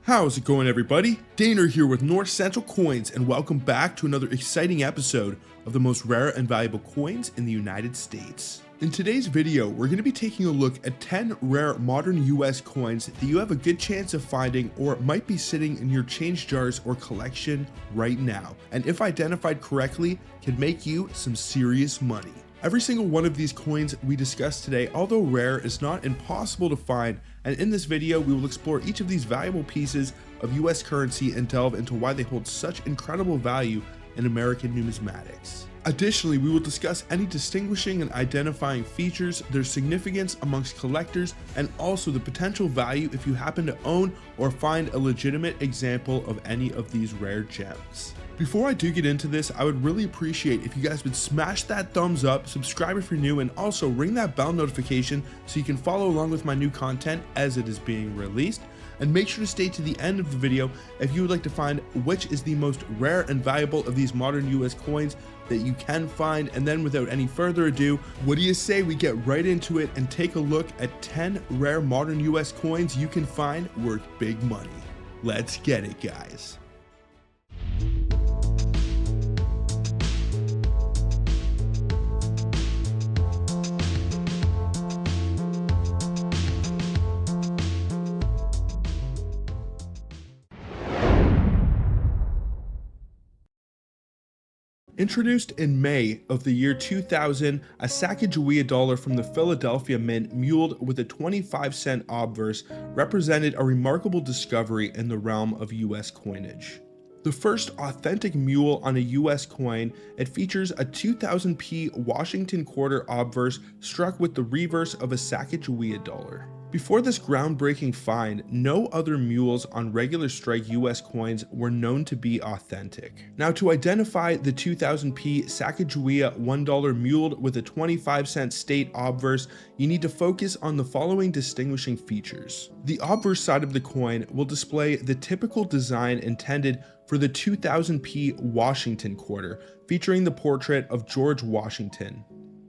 How's it going, everybody? Daner here with North Central Coins, and welcome back to another exciting episode of the most rare and valuable coins in the United States. In today's video, we're going to be taking a look at 10 rare modern US coins that you have a good chance of finding or might be sitting in your change jars or collection right now, and if identified correctly, can make you some serious money. Every single one of these coins we discuss today, although rare, is not impossible to find, and in this video we will explore each of these valuable pieces of US currency and delve into why they hold such incredible value in American numismatics. Additionally, we will discuss any distinguishing and identifying features, their significance amongst collectors, and also the potential value if you happen to own or find a legitimate example of any of these rare gems. Before I do get into this, I would really appreciate if you guys would smash that thumbs up, subscribe if you're new, and also ring that bell notification so you can follow along with my new content as it is being released. And make sure to stay to the end of the video if you would like to find which is the most rare and valuable of these modern US coins that you can find. And then without any further ado, what do you say we get right into it and take a look at 10 rare modern US coins you can find worth big money. Let's get it, guys. Introduced in May of the year 2000, a Sacagawea dollar from the Philadelphia Mint, muled with a 25-cent obverse, represented a remarkable discovery in the realm of US coinage. The first authentic mule on a US coin, it features a 2000p Washington quarter obverse struck with the reverse of a Sacagawea dollar. Before this groundbreaking find, no other mules on regular strike US coins were known to be authentic. Now, to identify the 2000p Sacagawea $1 muled with a 25-cent state obverse, you need to focus on the following distinguishing features. The obverse side of the coin will display the typical design intended for the 2000p Washington quarter, featuring the portrait of George Washington.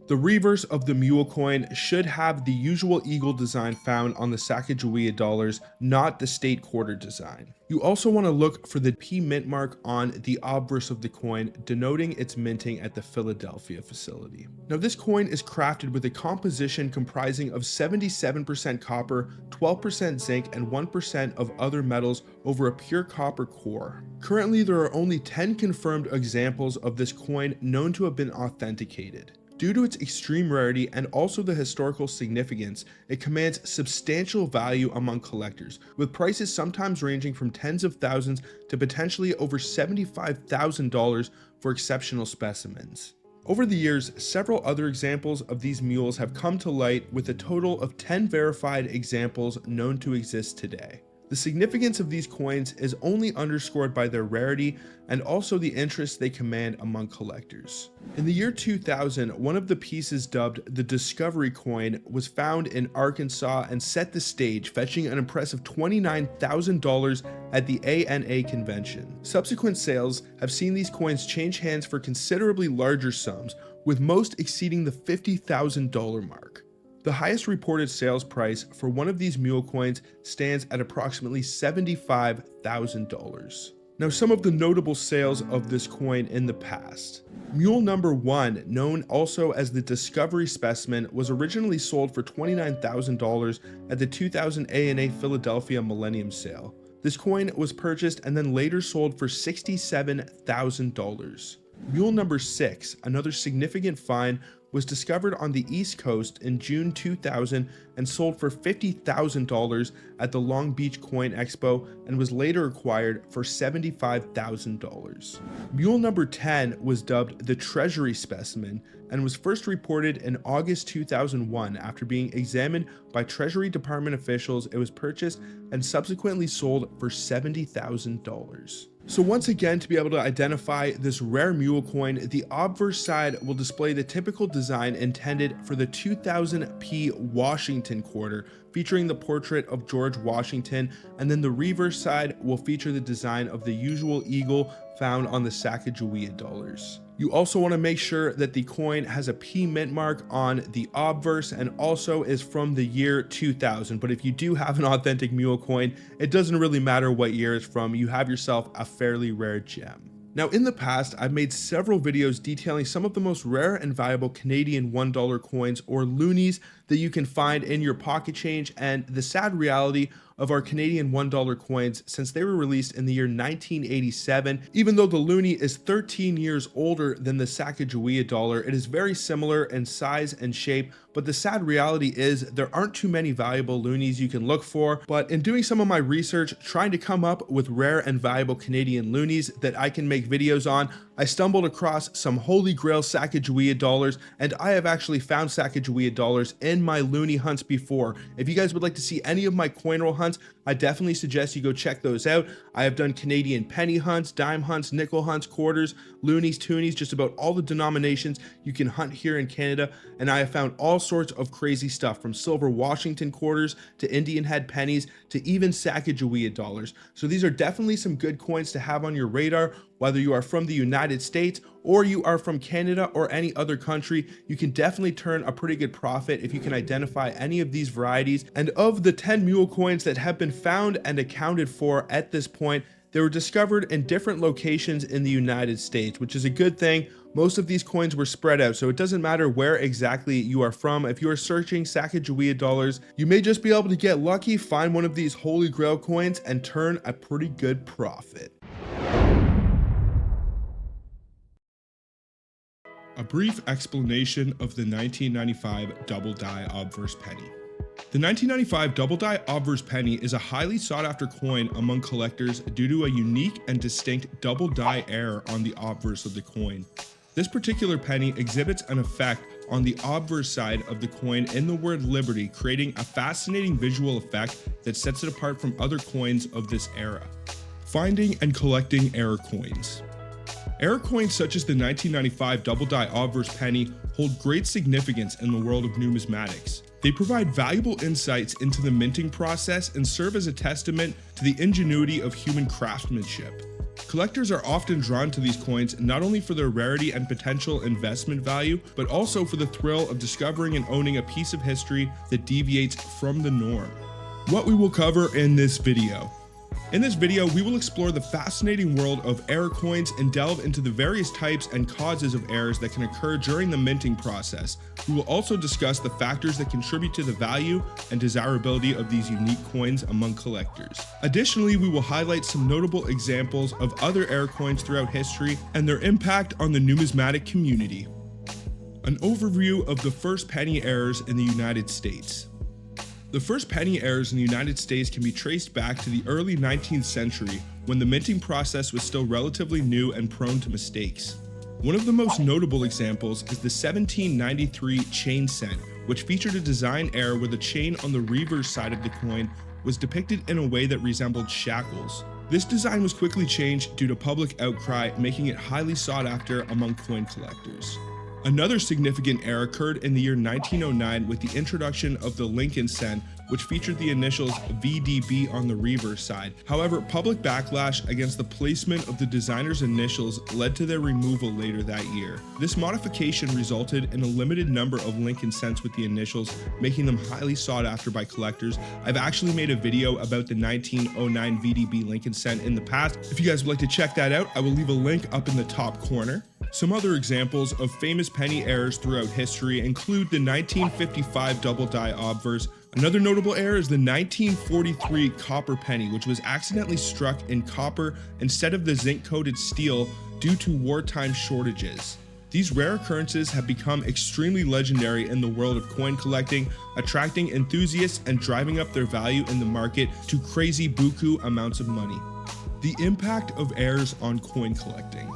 The reverse of the mule coin should have the usual eagle design found on the Sacagawea dollars, not the state quarter design. You also want to look for the P mint mark on the obverse of the coin, denoting its minting at the Philadelphia facility. Now, this coin is crafted with a composition comprising of 77% copper, 12% zinc, and 1% of other metals over a pure copper core. Currently, there are only 10 confirmed examples of this coin known to have been authenticated. Due to its extreme rarity and also the historical significance, it commands substantial value among collectors, with prices sometimes ranging from tens of thousands to potentially over $75,000 for exceptional specimens. Over the years, several other examples of these mules have come to light, with a total of 10 verified examples known to exist today. The significance of these coins is only underscored by their rarity and also the interest they command among collectors. In the year 2000, one of the pieces dubbed the Discovery coin was found in Arkansas and set the stage, fetching an impressive $29,000 at the ANA convention. Subsequent sales have seen these coins change hands for considerably larger sums, with most exceeding the $50,000 mark. The highest reported sales price for one of these mule coins stands at approximately $75,000. Now, some of the notable sales of this coin in the past. Mule number 1, known also as the Discovery specimen, was originally sold for $29,000 at the 2000 ANA Philadelphia Millennium Sale. This coin was purchased and then later sold for $67,000. Mule number 6, another significant find, was discovered on the East Coast in June 2000 and sold for $50,000 at the Long Beach Coin Expo and was later acquired for $75,000. Mule number 10 was dubbed the Treasury specimen and was first reported in August 2001. After being examined by Treasury Department officials, it was purchased and subsequently sold for $70,000. So once again, to be able to identify this rare mule coin, the obverse side will display the typical design intended for the 2000p Washington quarter, featuring the portrait of George Washington, and then the reverse side will feature the design of the usual eagle found on the Sacagawea dollars. You also want to make sure that the coin has a P mint mark on the obverse and also is from the year 2000. But if you do have an authentic mule coin, it doesn't really matter what year it's from. You have yourself a fairly rare gem. Now, in the past, I've made several videos detailing some of the most rare and valuable Canadian $1 coins or loonies that you can find in your pocket change, and the sad reality of our Canadian $1 coins since they were released in the year 1987. Even though the loonie is 13 years older than the Sacagawea dollar, it is very similar in size and shape, but the sad reality is there aren't too many valuable loonies you can look for. But in doing some of my research, trying to come up with rare and valuable Canadian loonies that I can make videos on, I stumbled across some holy grail Sacagawea dollars, and I have actually found Sacagawea dollars in my loonie hunts before. If you guys would like to see any of my coin roll hunts, I definitely suggest you go check those out. I have done Canadian penny hunts, dime hunts, nickel hunts, quarters, loonies, toonies, just about all the denominations you can hunt here in Canada, and I have found all sorts of crazy stuff from silver Washington quarters to Indian head pennies to even Sacagawea dollars. So these are definitely some good coins to have on your radar. Whether you are from the United States or you are from Canada or any other country, you can definitely turn a pretty good profit if you can identify any of these varieties. And of the 10 mule coins that have been found and accounted for at this point, they were discovered in different locations in the United States, which is a good thing. Most of these coins were spread out, so it doesn't matter where exactly you are from. If you are searching Sacagawea dollars, you may just be able to get lucky, find one of these holy grail coins, and turn a pretty good profit. A brief explanation of the 1995 double die obverse penny. The 1995 double die obverse penny is a highly sought after coin among collectors due to a unique and distinct double die error on the obverse of the coin. This particular penny exhibits an effect on the obverse side of the coin in the word liberty, creating a fascinating visual effect that sets it apart from other coins of this era. Finding and collecting error coins. Error coins such as the 1995 double die obverse penny hold great significance in the world of numismatics. They provide valuable insights into the minting process and serve as a testament to the ingenuity of human craftsmanship. Collectors are often drawn to these coins not only for their rarity and potential investment value, but also for the thrill of discovering and owning a piece of history that deviates from the norm. What we will cover in this video. In this video, we will explore the fascinating world of error coins and delve into the various types and causes of errors that can occur during the minting process. We will also discuss the factors that contribute to the value and desirability of these unique coins among collectors. Additionally, we will highlight some notable examples of other error coins throughout history and their impact on the numismatic community. An overview of the first penny errors in the United States. The first penny errors in the United States can be traced back to the early 19th century when the minting process was still relatively new and prone to mistakes. One of the most notable examples is the 1793 chain cent, which featured a design error where the chain on the reverse side of the coin was depicted in a way that resembled shackles. This design was quickly changed due to public outcry, making it highly sought after among coin collectors. Another significant error occurred in the year 1909 with the introduction of the Lincoln cent, which featured the initials VDB on the reverse side. However, public backlash against the placement of the designer's initials led to their removal later that year. This modification resulted in a limited number of Lincoln cents with the initials, making them highly sought after by collectors. I've actually made a video about the 1909 VDB Lincoln cent in the past. If you guys would like to check that out, I will leave a link up in the top corner. Some other examples of famous penny errors throughout history include the 1955 double die obverse. Another notable error is the 1943 copper penny, which was accidentally struck in copper instead of the zinc-coated steel due to wartime shortages. These rare occurrences have become extremely legendary in the world of coin collecting, attracting enthusiasts and driving up their value in the market to crazy buku amounts of money. The impact of errors on coin collecting.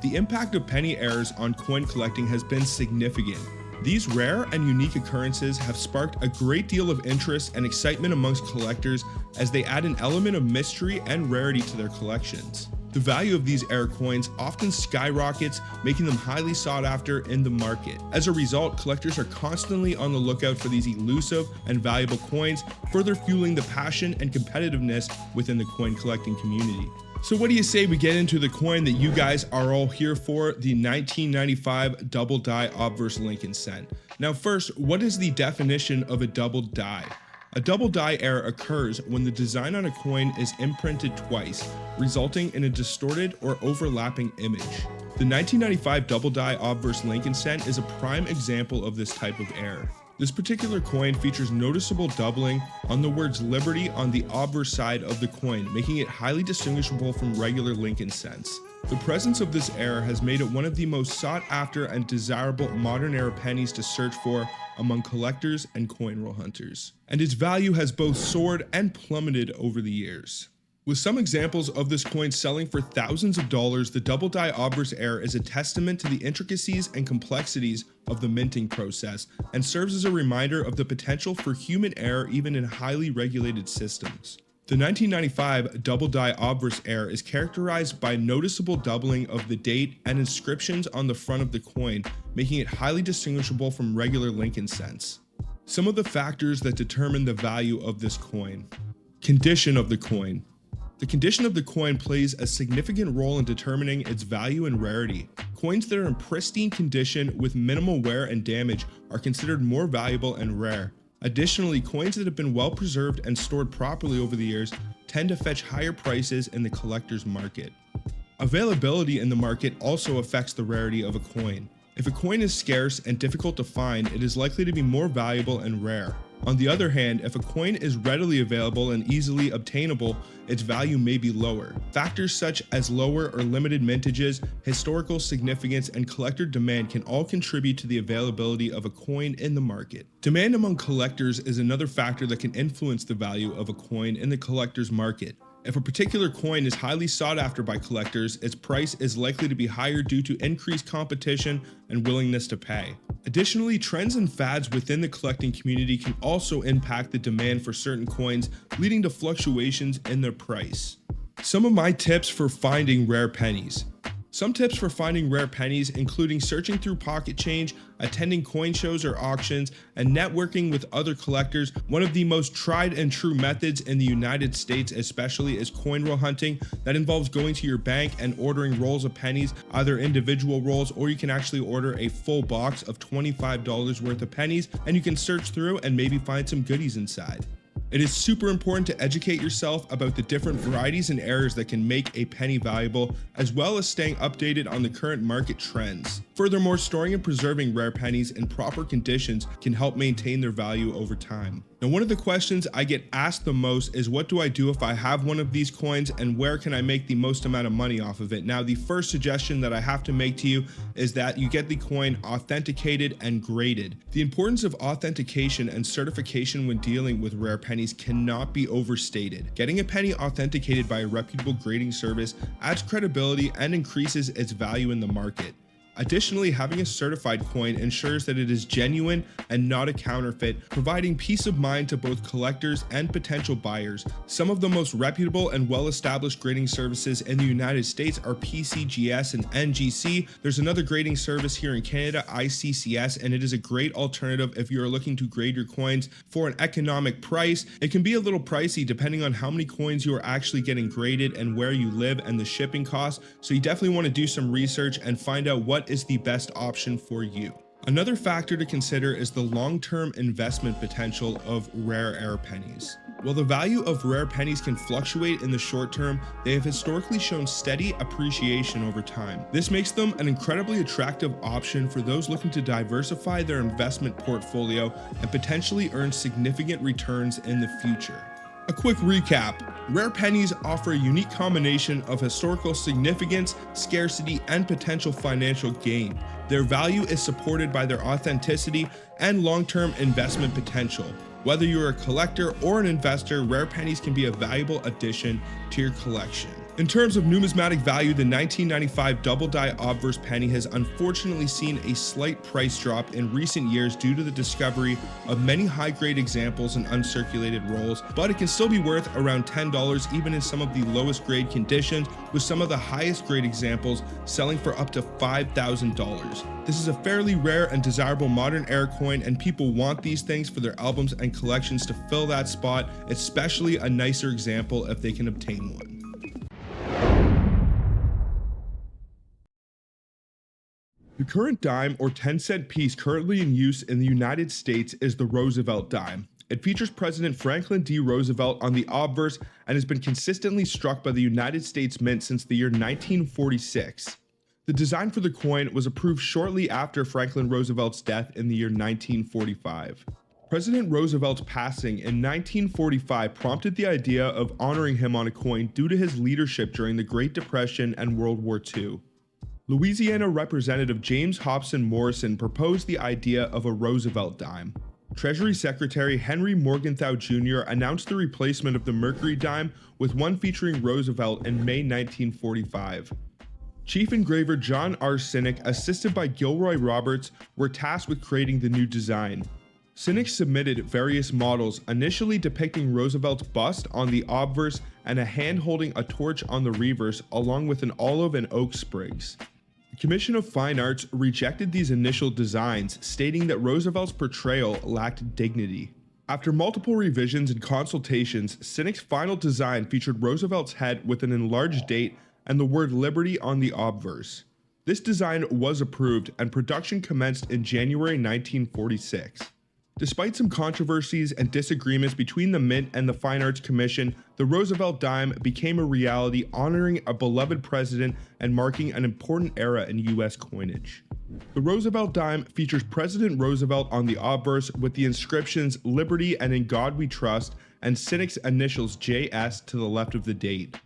The impact of penny errors on coin collecting has been significant. These rare and unique occurrences have sparked a great deal of interest and excitement amongst collectors as they add an element of mystery and rarity to their collections. The value of these error coins often skyrockets, making them highly sought after in the market. As a result, collectors are constantly on the lookout for these elusive and valuable coins, further fueling the passion and competitiveness within the coin collecting community. So what do you say we get into the coin that you guys are all here for, the 1995 double die obverse Lincoln cent? Now first, what is the definition of a double die? A double die error occurs when the design on a coin is imprinted twice, resulting in a distorted or overlapping image. The 1995 double die obverse Lincoln cent is a prime example of this type of error. This particular coin features noticeable doubling on the words Liberty on the obverse side of the coin, making it highly distinguishable from regular Lincoln cents. The presence of this error has made it one of the most sought after and desirable modern era pennies to search for among collectors and coin roll hunters. And its value has both soared and plummeted over the years. With some examples of this coin selling for thousands of dollars, the double die obverse error is a testament to the intricacies and complexities of the minting process and serves as a reminder of the potential for human error even in highly regulated systems. The 1995 double die obverse error is characterized by noticeable doubling of the date and inscriptions on the front of the coin, making it highly distinguishable from regular Lincoln cents. Some of the factors that determine the value of this coin. Condition of the coin. The condition of the coin plays a significant role in determining its value and rarity. Coins that are in pristine condition with minimal wear and damage are considered more valuable and rare. Additionally, coins that have been well preserved and stored properly over the years tend to fetch higher prices in the collector's market. Availability in the market also affects the rarity of a coin. If a coin is scarce and difficult to find, it is likely to be more valuable and rare. On the other hand, if a coin is readily available and easily obtainable, its value may be lower. Factors such as lower or limited mintages, historical significance, and collector demand can all contribute to the availability of a coin in the market. Demand among collectors is another factor that can influence the value of a coin in the collector's market. If a particular coin is highly sought after by collectors, its price is likely to be higher due to increased competition and willingness to pay. Additionally, trends and fads within the collecting community can also impact the demand for certain coins, leading to fluctuations in their price. Some of my tips for finding rare pennies. Some tips for finding rare pennies, including searching through pocket change, attending coin shows or auctions, and networking with other collectors. One of the most tried and true methods in the United States especially is coin roll hunting. That involves going to your bank and ordering rolls of pennies, either individual rolls, or you can actually order a full box of $25 worth of pennies, and you can search through and maybe find some goodies inside. It is super important to educate yourself about the different varieties and errors that can make a penny valuable, as well as staying updated on the current market trends. Furthermore, storing and preserving rare pennies in proper conditions can help maintain their value over time. Now, one of the questions I get asked the most is, what do I do if I have one of these coins, and where can I make the most amount of money off of it? Now, the first suggestion that I have to make to you is that you get the coin authenticated and graded. The importance of authentication and certification when dealing with rare pennies cannot be overstated. Getting a penny authenticated by a reputable grading service adds credibility and increases its value in the market. Additionally, having a certified coin ensures that it is genuine and not a counterfeit, providing peace of mind to both collectors and potential buyers. Some of the most reputable and well-established grading services in the United States are PCGS and NGC. There's another grading service here in Canada, ICCS, and it is a great alternative if you are looking to grade your coins for an economic price. It can be a little pricey depending on how many coins you are actually getting graded and where you live and the shipping costs, so you definitely want to do some research and find out what is the best option for you. Another factor to consider is the long-term investment potential of rare air pennies. While the value of rare pennies can fluctuate in the short term, they have historically shown steady appreciation over time. This makes them an incredibly attractive option for those looking to diversify their investment portfolio and potentially earn significant returns in the future. A quick recap. Rare pennies offer a unique combination of historical significance, scarcity, and potential financial gain. Their value is supported by their authenticity and long-term investment potential. Whether you're a collector or an investor, rare pennies can be a valuable addition to your collection. In terms of numismatic value, the 1995 double die obverse penny has unfortunately seen a slight price drop in recent years due to the discovery of many high-grade examples and uncirculated rolls, but it can still be worth around $10 even in some of the lowest grade conditions, with some of the highest grade examples selling for up to $5,000. This is a fairly rare and desirable modern era coin, and people want these things for their albums and collections to fill that spot, especially a nicer example if they can obtain one. The current dime or 10-cent piece currently in use in the United States is the Roosevelt dime. It features President Franklin D. Roosevelt on the obverse and has been consistently struck by the United States Mint since the year 1946. The design for the coin was approved shortly after Franklin Roosevelt's death in the year 1945. President Roosevelt's passing in 1945 prompted the idea of honoring him on a coin due to his leadership during the Great Depression and World War II. Louisiana Representative James Hobson Morrison proposed the idea of a Roosevelt dime. Treasury Secretary Henry Morgenthau Jr. announced the replacement of the Mercury dime with one featuring Roosevelt in May 1945. Chief engraver John R. Sinek, assisted by Gilroy Roberts, were tasked with creating the new design. Sinek submitted various models, initially depicting Roosevelt's bust on the obverse and a hand holding a torch on the reverse, along with an olive and oak sprigs. The Commission of Fine Arts rejected these initial designs, stating that Roosevelt's portrayal lacked dignity. After multiple revisions and consultations, Sinek's final design featured Roosevelt's head with an enlarged date and the word Liberty on the obverse. This design was approved and production commenced in January 1946. Despite some controversies and disagreements between the Mint and the Fine Arts Commission, the Roosevelt dime became a reality, honoring a beloved president and marking an important era in U.S. coinage. The Roosevelt dime features President Roosevelt on the obverse with the inscriptions Liberty and In God We Trust and Sinek's initials JS to the left of the date.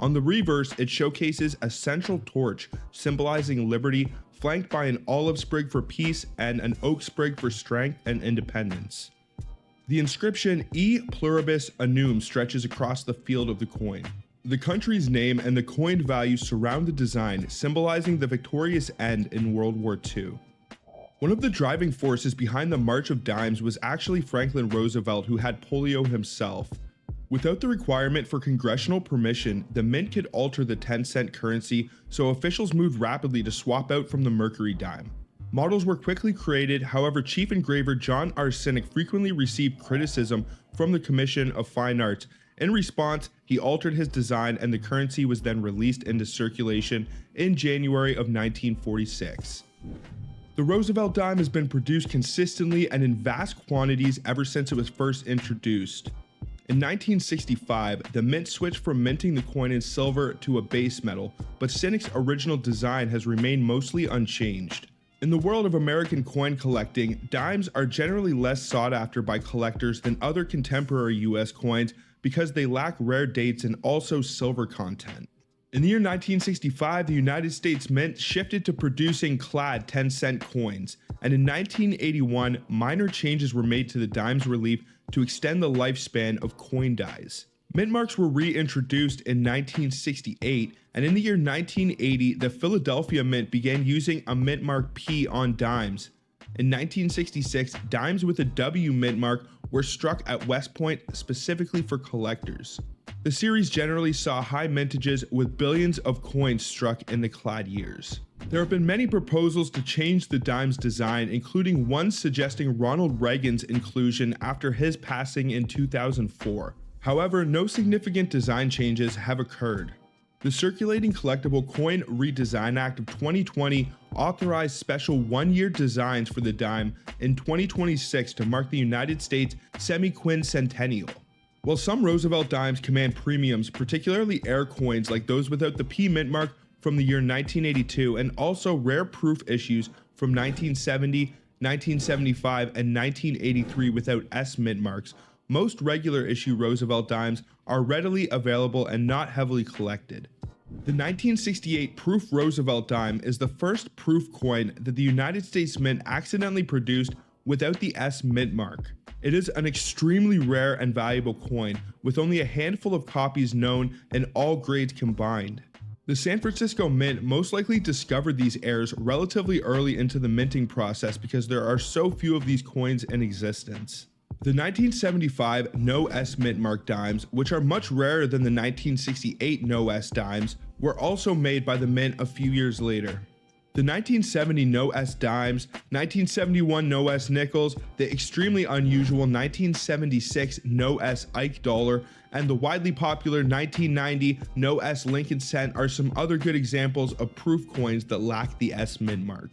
On the reverse, it showcases a central torch symbolizing liberty, flanked by an olive sprig for peace and an oak sprig for strength and independence. The inscription E Pluribus Unum stretches across the field of the coin. The country's name and the coined value surround the design, symbolizing the victorious end in World War II. One of the driving forces behind the March of Dimes was actually Franklin Roosevelt, who had polio himself. Without the requirement for congressional permission, the Mint could alter the 10-cent currency, so officials moved rapidly to swap out from the Mercury dime. Models were quickly created, however Chief Engraver John R. Sinek frequently received criticism from the Commission of Fine Arts. In response, he altered his design and the currency was then released into circulation in January of 1946. The Roosevelt dime has been produced consistently and in vast quantities ever since it was first introduced. In 1965, the Mint switched from minting the coin in silver to a base metal, but Sinek's original design has remained mostly unchanged. In the world of American coin collecting, dimes are generally less sought after by collectors than other contemporary US coins because they lack rare dates and also silver content. In the year 1965, the United States Mint shifted to producing clad 10-cent coins, and in 1981, minor changes were made to the dime's relief to extend the lifespan of coin dies. Mint marks were reintroduced in 1968, and in the year 1980, the Philadelphia Mint began using a mint mark P on dimes. In 1966, dimes with a W mint mark were struck at West Point specifically for collectors. The series generally saw high mintages with billions of coins struck in the clad years. There have been many proposals to change the dime's design, including one suggesting Ronald Reagan's inclusion after his passing in 2004. However, no significant design changes have occurred. The Circulating Collectible Coin Redesign Act of 2020 authorized special one-year designs for the dime in 2026 to mark the United States semi-quincentennial. While some Roosevelt dimes command premiums, particularly air coins like those without the P mint mark from the year 1982 and also rare proof issues from 1970, 1975, and 1983 without S mint marks, most regular issue Roosevelt dimes are readily available and not heavily collected. The 1968 proof Roosevelt dime is the first proof coin that the United States Mint accidentally produced without the S mint mark. It is an extremely rare and valuable coin, with only a handful of copies known in all grades combined. The San Francisco Mint most likely discovered these errors relatively early into the minting process because there are so few of these coins in existence. The 1975 No S mint mark dimes, which are much rarer than the 1968 No S dimes, were also made by the Mint a few years later. The 1970 No S dimes, 1971 No S nickels, the extremely unusual 1976 No S Ike dollar, and the widely popular 1990 No S Lincoln cent are some other good examples of proof coins that lack the S mint mark.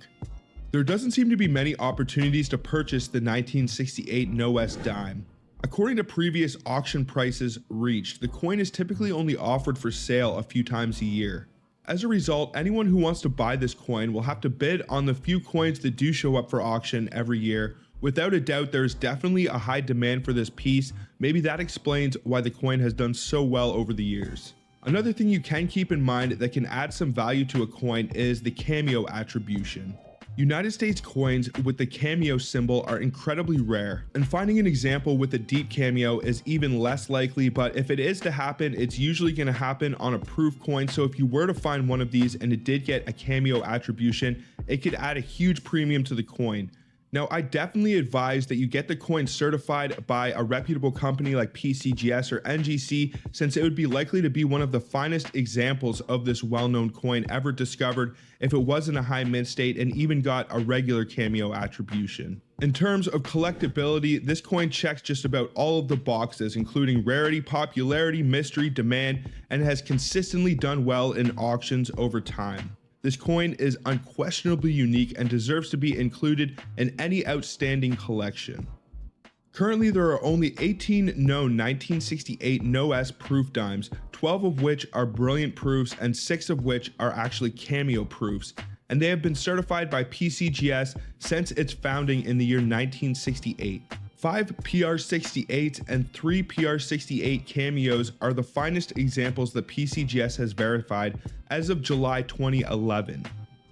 There doesn't seem to be many opportunities to purchase the 1968 No-S dime. According to previous auction prices reached, the coin is typically only offered for sale a few times a year. As a result, anyone who wants to buy this coin will have to bid on the few coins that do show up for auction every year. Without a doubt, there is definitely a high demand for this piece. Maybe that explains why the coin has done so well over the years. Another thing you can keep in mind that can add some value to a coin is the cameo attribution. United States coins with the cameo symbol are incredibly rare, and finding an example with a deep cameo is even less likely, but if it is to happen, it's usually going to happen on a proof coin. So if you were to find one of these and it did get a cameo attribution, it could add a huge premium to the coin. Now, I definitely advise that you get the coin certified by a reputable company like PCGS or NGC, since it would be likely to be one of the finest examples of this well-known coin ever discovered if it was in a high mint state and even got a regular cameo attribution. In terms of collectability, this coin checks just about all of the boxes, including rarity, popularity, mystery, demand, and has consistently done well in auctions over time. This coin is unquestionably unique and deserves to be included in any outstanding collection. Currently, there are only 18 known 1968 No-S proof dimes, 12 of which are brilliant proofs and 6 of which are actually cameo proofs, and they have been certified by PCGS since its founding in the year 1968. 5 PR68s and 3 PR68 cameos are the finest examples that PCGS has verified as of July 2011.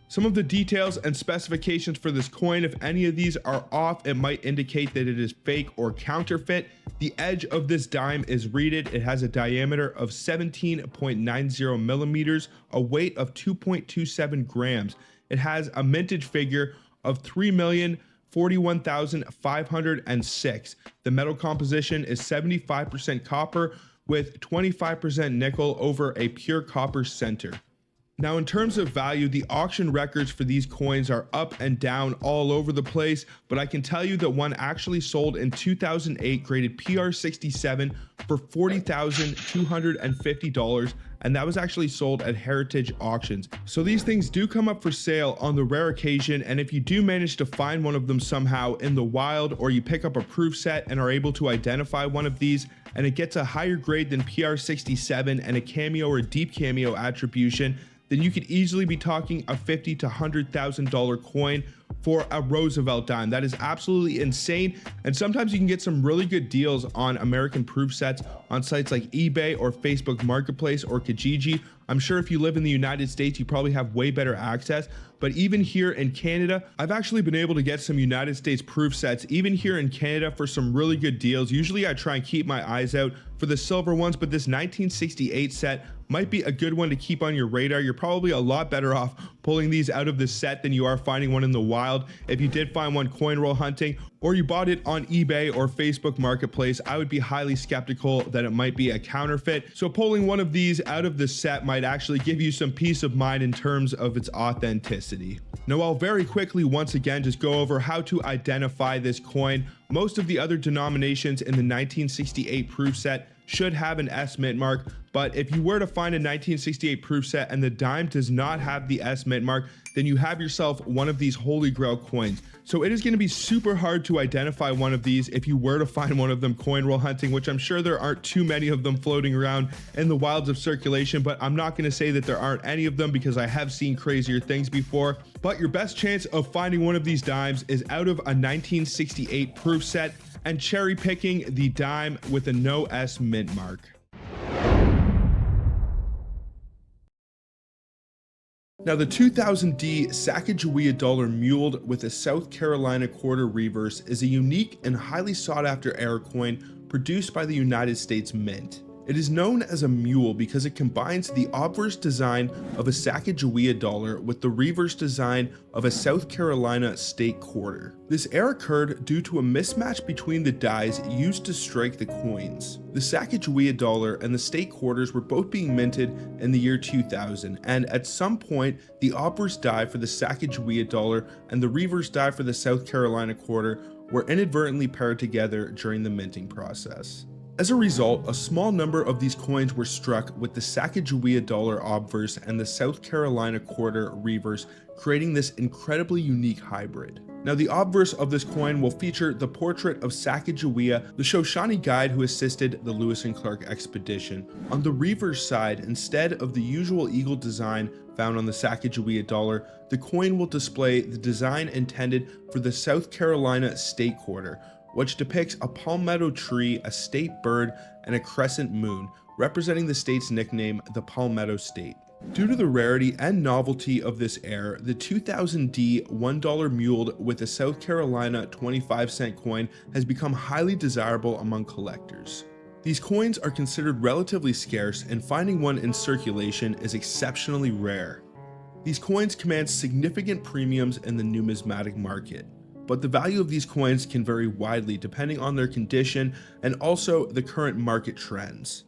Some of the details and specifications for this coin, if any of these are off, it might indicate that it is fake or counterfeit. The edge of this dime is reeded. It has a diameter of 17.90 millimeters, a weight of 2.27 grams. It has a mintage figure of 3,041,506. The metal composition is 75% copper with 25% nickel over a pure copper center. Now, in terms of value, the auction records for these coins are up and down all over the place, but I can tell you that one actually sold in 2008 graded PR67 for $40,250, and that was actually sold at Heritage Auctions. So these things do come up for sale on the rare occasion, and if you do manage to find one of them somehow in the wild, or you pick up a proof set and are able to identify one of these, and it gets a higher grade than PR67 and a cameo or deep cameo attribution, then you could easily be talking a $50,000 to $100,000 coin for a Roosevelt dime. That is absolutely insane. And sometimes you can get some really good deals on American proof sets on sites like eBay or Facebook Marketplace or Kijiji. I'm sure if you live in the United States, you probably have way better access. But even here in Canada, I've actually been able to get some United States proof sets, even here in Canada, for some really good deals. Usually I try and keep my eyes out for the silver ones, but this 1968 set might be a good one to keep on your radar. You're probably a lot better off pulling these out of the set than you are finding one in the wild. If you did find one coin roll hunting, or you bought it on eBay or Facebook Marketplace, I would be highly skeptical that it might be a counterfeit. So pulling one of these out of the set might actually give you some peace of mind in terms of its authenticity. Now, I'll very quickly once again just go over how to identify this coin. Most of the other denominations in the 1968 proof set should have an S mint mark, but if you were to find a 1968 proof set and the dime does not have the S mint mark, then you have yourself one of these holy grail coins. So it is going to be super hard to identify one of these if you were to find one of them coin roll hunting, which I'm sure there aren't too many of them floating around in the wilds of circulation, but I'm not going to say that there aren't any of them because I have seen crazier things before. But your best chance of finding one of these dimes is out of a 1968 proof set and cherry picking the dime with a no S mint mark. Now, the 2000D Sacagawea dollar muled with a South Carolina quarter reverse is a unique and highly sought after era coin produced by the United States Mint. It is known as a mule because it combines the obverse design of a Sacagawea dollar with the reverse design of a South Carolina state quarter. This error occurred due to a mismatch between the dies used to strike the coins. The Sacagawea dollar and the state quarters were both being minted in the year 2000, and at some point, the obverse die for the Sacagawea dollar and the reverse die for the South Carolina quarter were inadvertently paired together during the minting process. As a result, a small number of these coins were struck with the Sacagawea dollar obverse and the South Carolina quarter reverse, creating this incredibly unique hybrid. Now, the obverse of this coin will feature the portrait of Sacagawea, the Shoshone guide who assisted the Lewis and Clark expedition. On the reverse side, instead of the usual eagle design found on the Sacagawea dollar, the coin will display the design intended for the South Carolina state quarter, which depicts a palmetto tree, a state bird, and a crescent moon, representing the state's nickname, the Palmetto State. Due to the rarity and novelty of this heir, the 2000D $1 mule with a South Carolina 25-cent coin has become highly desirable among collectors. These coins are considered relatively scarce, and finding one in circulation is exceptionally rare. These coins command significant premiums in the numismatic market, but the value of these coins can vary widely depending on their condition and also the current market trends.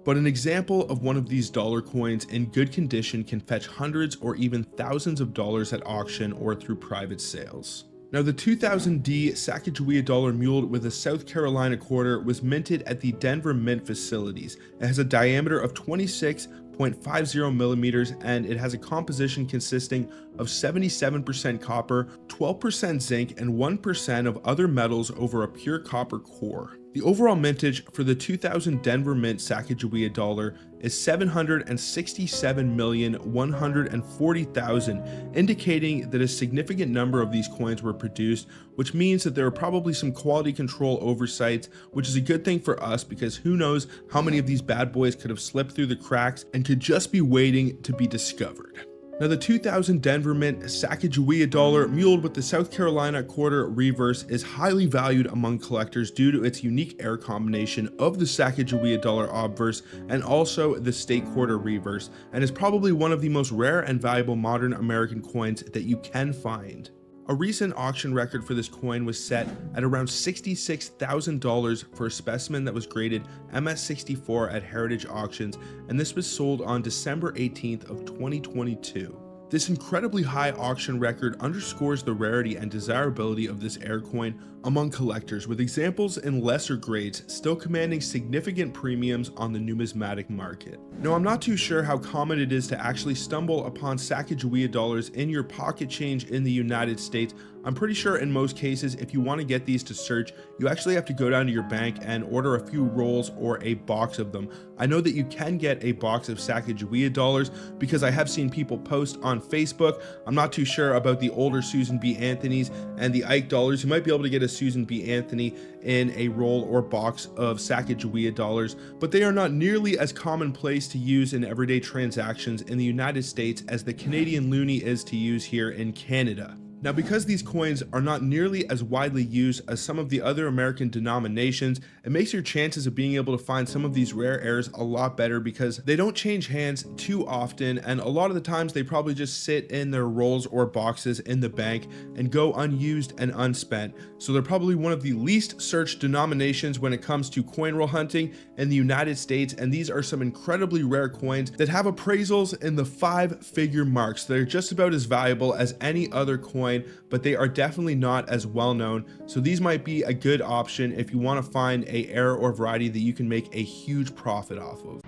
But an example of one of these dollar coins in good condition can fetch hundreds or even thousands of dollars at auction or through private sales. Now, the 2000D Sacagawea dollar mule with a South Carolina quarter was minted at the Denver Mint facilities. It has a diameter of 26.50 millimeters, and it has a composition consisting of 77% copper, 12% zinc, and 1% of other metals over a pure copper core. The overall mintage for the 2000 Denver Mint Sacagawea dollar is 767,140,000, indicating that a significant number of these coins were produced, which means that there are probably some quality control oversights, which is a good thing for us because who knows how many of these bad boys could have slipped through the cracks and could just be waiting to be discovered. Now, the 2000 Denver Mint Sacagawea dollar mule with the South Carolina quarter reverse is highly valued among collectors due to its unique heir combination of the Sacagawea dollar obverse and also the state quarter reverse, and is probably one of the most rare and valuable modern American coins that you can find. A recent auction record for this coin was set at around $66,000 for a specimen that was graded MS64 at Heritage Auctions, and this was sold on December 18th of 2022. This incredibly high auction record underscores the rarity and desirability of this heir coin among collectors, with examples in lesser grades still commanding significant premiums on the numismatic market. Now, I'm not too sure how common it is to actually stumble upon Sacagawea dollars in your pocket change in the United States. I'm pretty sure in most cases, if you want to get these to search, you actually have to go down to your bank and order a few rolls or a box of them. I know that you can get a box of Sacagawea dollars because I have seen people post on Facebook. I'm not too sure about the older Susan B. Anthony's and the Ike dollars. You might be able to get a Susan B. Anthony in a roll or box of Sacagawea dollars, but they are not nearly as commonplace to use in everyday transactions in the United States as the Canadian loonie is to use here in Canada. Now, because these coins are not nearly as widely used as some of the other American denominations, it makes your chances of being able to find some of these rare heirs a lot better because they don't change hands too often, and a lot of the times they probably just sit in their rolls or boxes in the bank and go unused and unspent. So they're probably one of the least searched denominations when it comes to coin roll hunting in the United States, and these are some incredibly rare coins that have appraisals in the 5-figure marks. They're just about as valuable as any other coin, but they are definitely not as well known. So these might be a good option if you want to find a heir or variety that you can make a huge profit off of.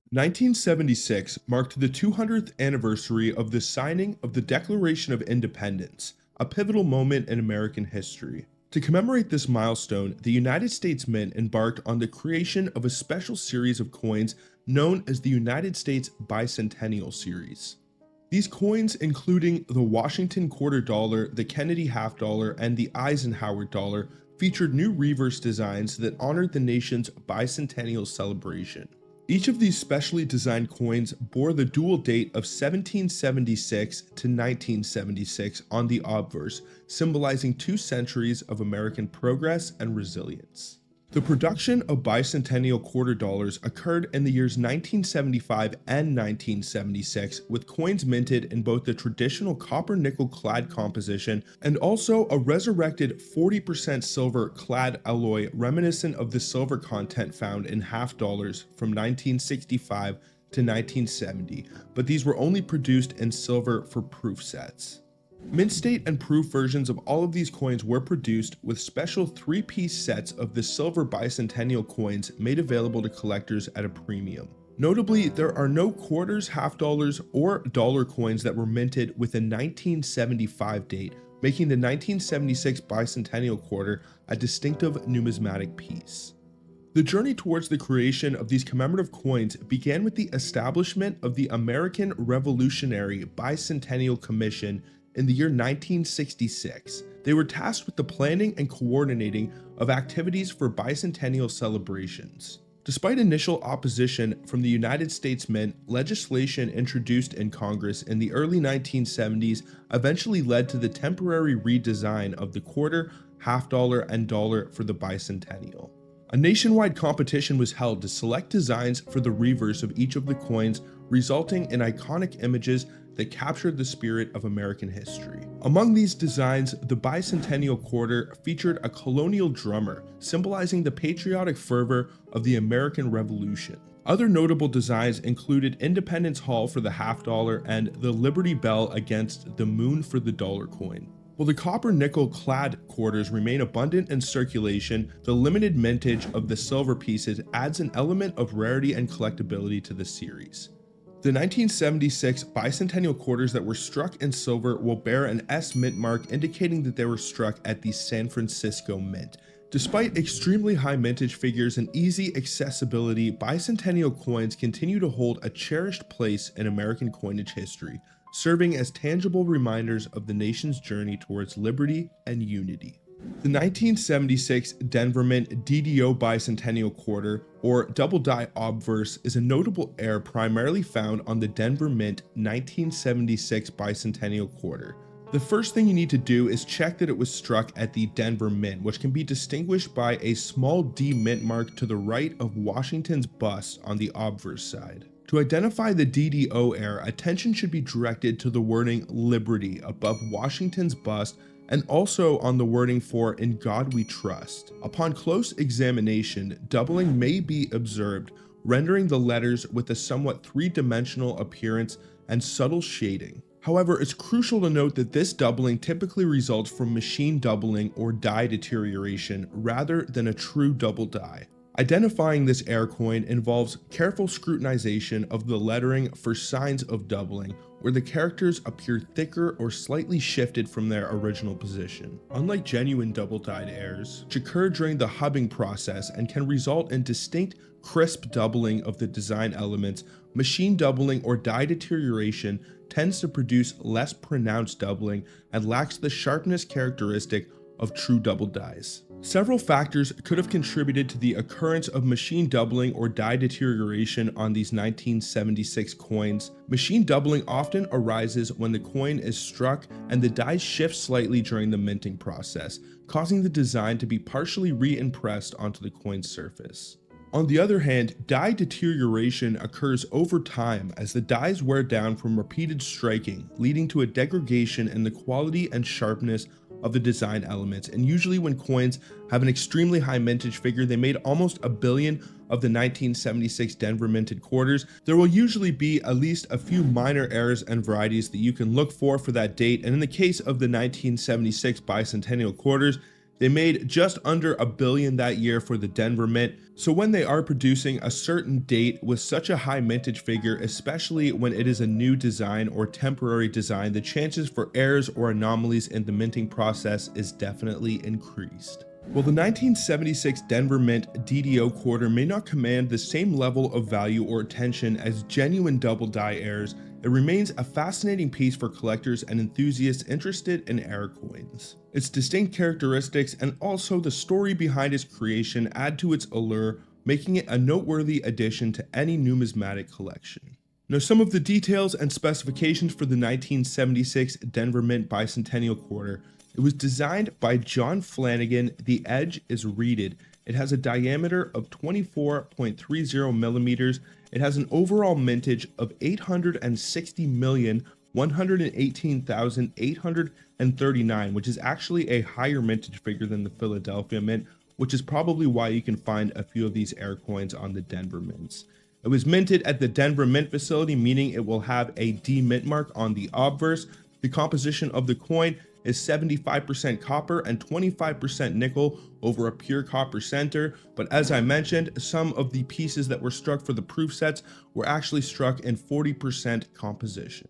1976 marked the 200th anniversary of the signing of the Declaration of Independence, a pivotal moment in American history. To commemorate this milestone, the United States Mint embarked on the creation of a special series of coins known as the United States Bicentennial series. These coins, including the Washington quarter dollar, the Kennedy half dollar, and the Eisenhower dollar, featured new reverse designs that honored the nation's bicentennial celebration. Each of these specially designed coins bore the dual date of 1776 to 1976 on the obverse, symbolizing 2 centuries of American progress and resilience. The production of bicentennial quarter dollars occurred in the years 1975 and 1976, with coins minted in both the traditional copper-nickel clad composition and also a resurrected 40% silver clad alloy reminiscent of the silver content found in half dollars from 1965 to 1970, but these were only produced in silver for proof sets. Mint state and proof versions of all of these coins were produced with special three-piece sets of the silver bicentennial coins made available to collectors at a premium. Notably, there are no quarters, half dollars, or dollar coins that were minted with a 1975 date, making the 1976 bicentennial quarter a distinctive numismatic piece. The journey towards the creation of these commemorative coins began with the establishment of the American Revolutionary Bicentennial Commission in the year 1966. They were tasked with the planning and coordinating of activities for bicentennial celebrations. Despite initial opposition from the United States Mint, legislation introduced in Congress in the early 1970s eventually led to the temporary redesign of the quarter, half dollar, and dollar for the bicentennial. A nationwide competition was held to select designs for the reverse of each of the coins, resulting in iconic images that captured the spirit of American history. Among these designs, the bicentennial quarter featured a colonial drummer, symbolizing the patriotic fervor of the American Revolution. Other notable designs included Independence Hall for the half dollar and the Liberty Bell against the moon for the dollar coin. While the copper nickel clad quarters remain abundant in circulation, the limited mintage of the silver pieces adds an element of rarity and collectability to the series. The 1976 bicentennial quarters that were struck in silver will bear an S mint mark indicating that they were struck at the San Francisco Mint. Despite extremely high mintage figures and easy accessibility, bicentennial coins continue to hold a cherished place in American coinage history, serving as tangible reminders of the nation's journey towards liberty and unity. The 1976 Denver Mint DDO Bicentennial Quarter, or double die obverse, is a notable heir primarily found on the Denver Mint 1976 Bicentennial Quarter. The first thing you need to do is check that it was struck at the Denver Mint, which can be distinguished by a small D mint mark to the right of Washington's bust on the obverse side. To identify the DDO heir, attention should be directed to the wording Liberty above Washington's bust and also on the wording for In God We Trust. Upon close examination, doubling may be observed, rendering the letters with a somewhat three-dimensional appearance and subtle shading. However, it's crucial to note that this doubling typically results from machine doubling or die deterioration rather than a true double die. Identifying this heir coin involves careful scrutinization of the lettering for signs of doubling, where the characters appear thicker or slightly shifted from their original position. Unlike genuine double-dyed heirs, which occur during the hubbing process and can result in distinct, crisp doubling of the design elements, machine doubling or die deterioration tends to produce less pronounced doubling and lacks the sharpness characteristic of true double dies. Several factors could have contributed to the occurrence of machine doubling or die deterioration on these 1976 coins. Machine doubling often arises when the coin is struck and the die shifts slightly during the minting process, causing the design to be partially re-impressed onto the coin's surface. On the other hand, die deterioration occurs over time as the dies wear down from repeated striking, leading to a degradation in the quality and sharpness of the design elements. And usually when coins have an extremely high mintage figure, they made almost 1 billion of the 1976 Denver minted quarters, there will usually be at least a few minor errors and varieties that you can look for that date. And in the case of the 1976 bicentennial quarters, they made just under 1 billion that year for the Denver Mint. So when they are producing a certain date with such a high mintage figure, especially when it is a new design or temporary design, the chances for errors or anomalies in the minting process is definitely increased. While the 1976 Denver Mint DDO quarter may not command the same level of value or attention as genuine double die heirs, it remains a fascinating piece for collectors and enthusiasts interested in heir coins. Its distinct characteristics and also the story behind its creation add to its allure, making it a noteworthy addition to any numismatic collection. Now, some of the details and specifications for the 1976 Denver Mint Bicentennial Quarter. It was designed by John Flanagan. The edge is reeded. It has a diameter of 24.30 millimeters. It has an overall mintage of 860,118,839, which is actually a higher mintage figure than the Philadelphia Mint, which is probably why you can find a few of these heir coins on the Denver Mints. It was minted at the Denver Mint facility, meaning it will have a D mint mark on the obverse. The The composition of the coin is 75% copper and 25% nickel over a pure copper center, but as I mentioned, some of the pieces that were struck for the proof sets were actually struck in 40% composition.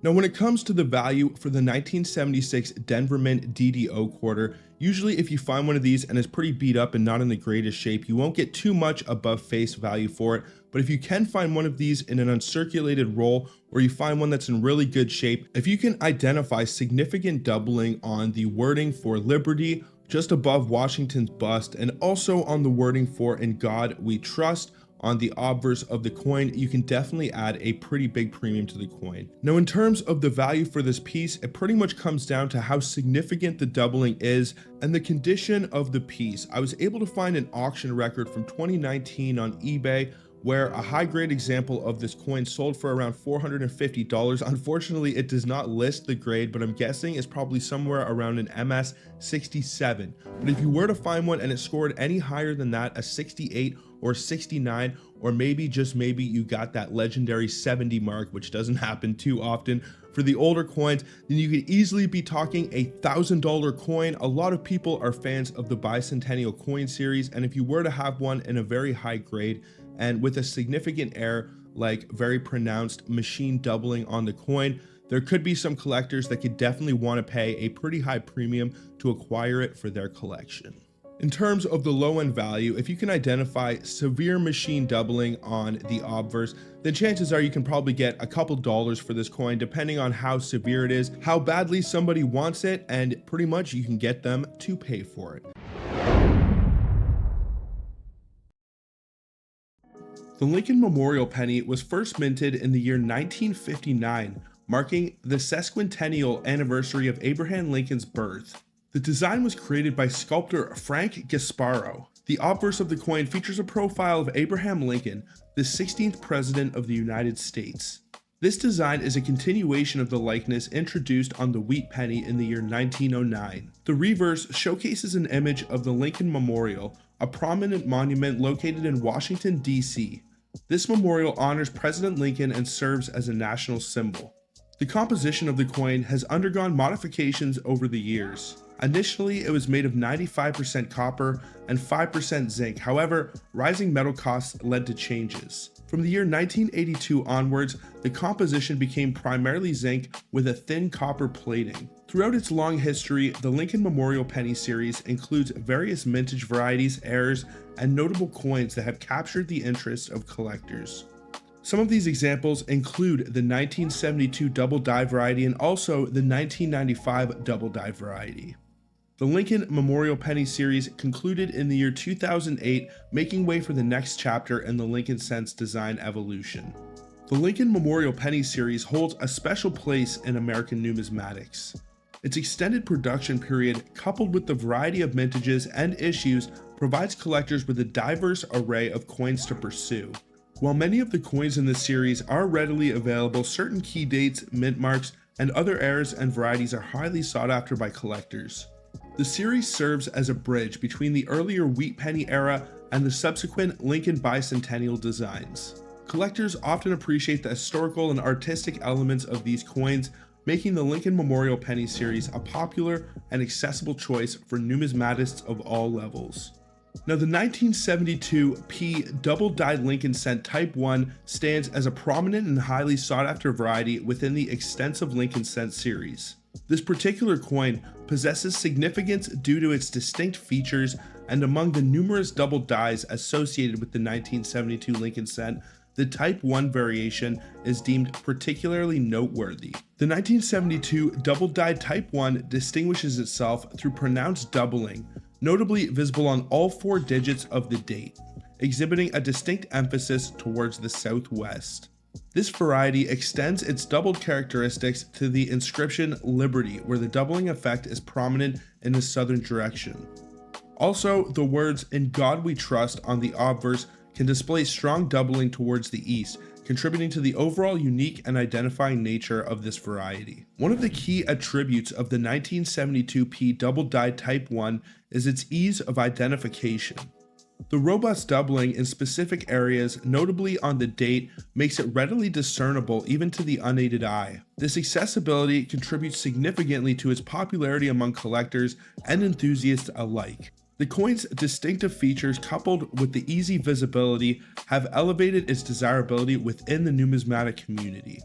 Now, when it comes to the value for the 1976 Denver Mint DDO quarter, usually if you find one of these and it's pretty beat up and not in the greatest shape, you won't get too much above face value for it. But if you can find one of these in an uncirculated roll, or you find one that's in really good shape, if you can identify significant doubling on the wording for Liberty, just above Washington's bust, and also on the wording for "In God We Trust," on the obverse of the coin, you can definitely add a pretty big premium to the coin. Now, in terms of the value for this piece, it pretty much comes down to how significant the doubling is and the condition of the piece. I was able to find an auction record from 2019 on eBay where a high-grade example of this coin sold for around $450. Unfortunately, it does not list the grade, but I'm guessing it's probably somewhere around an MS 67. But if you were to find one and it scored any higher than that, a 68 or 69, or maybe, just maybe, you got that legendary 70 mark, which doesn't happen too often for the older coins, then you could easily be talking a $1,000 coin. A lot of people are fans of the Bicentennial coin series, and if you were to have one in a very high grade and with a significant error, like very pronounced machine doubling on the coin, there could be some collectors that could definitely want to pay a pretty high premium to acquire it for their collection. In terms of the low end value, if you can identify severe machine doubling on the obverse, then chances are you can probably get a couple dollars for this coin, depending on how severe it is, how badly somebody wants it, and pretty much you can get them to pay for it. The Lincoln Memorial penny was first minted in the year 1959, marking the sesquicentennial anniversary of Abraham Lincoln's birth. The design was created by sculptor Frank Gasparo. The obverse of the coin features a profile of Abraham Lincoln, the 16th President of the United States. This design is a continuation of the likeness introduced on the wheat penny in the year 1909. The reverse showcases an image of the Lincoln Memorial, a prominent monument located in Washington, D.C. This memorial honors President Lincoln and serves as a national symbol. The composition of the coin has undergone modifications over the years. Initially, it was made of 95% copper and 5% zinc. However, rising metal costs led to changes. From the year 1982 onwards, the composition became primarily zinc with a thin copper plating. Throughout its long history, the Lincoln Memorial Penny series includes various mintage varieties, errors, and notable coins that have captured the interest of collectors. Some of these examples include the 1972 double die variety and also the 1995 double die variety. The Lincoln Memorial Penny series concluded in the year 2008, making way for the next chapter in the Lincoln Cents design evolution. The Lincoln Memorial Penny series holds a special place in American numismatics. Its extended production period, coupled with the variety of mintages and issues, provides collectors with a diverse array of coins to pursue. While many of the coins in this series are readily available, certain key dates, mint marks, and other eras and varieties are highly sought after by collectors. The series serves as a bridge between the earlier wheat penny era and the subsequent Lincoln Bicentennial designs. Collectors often appreciate the historical and artistic elements of these coins, making the Lincoln Memorial Penny series a popular and accessible choice for numismatists of all levels. Now, the 1972 P double-dyed Lincoln Cent Type 1 stands as a prominent and highly sought-after variety within the extensive Lincoln Cent series. This particular coin possesses significance due to its distinct features, and among the numerous double dies associated with the 1972 Lincoln Cent, the Type 1 variation is deemed particularly noteworthy. The 1972 double-dyed Type 1 distinguishes itself through pronounced doubling, notably visible on all 4 digits of the date, exhibiting a distinct emphasis towards the southwest. This variety extends its doubled characteristics to the inscription Liberty, where the doubling effect is prominent in the southern direction. Also, the words "In God We Trust" on the obverse can display strong doubling towards the east, contributing to the overall unique and identifying nature of this variety. One of the key attributes of the 1972 P double-dyed Type 1 is its ease of identification. The robust doubling in specific areas, notably on the date, makes it readily discernible even to the unaided eye. This accessibility contributes significantly to its popularity among collectors and enthusiasts alike. The coin's distinctive features, coupled with the easy visibility, have elevated its desirability within the numismatic community.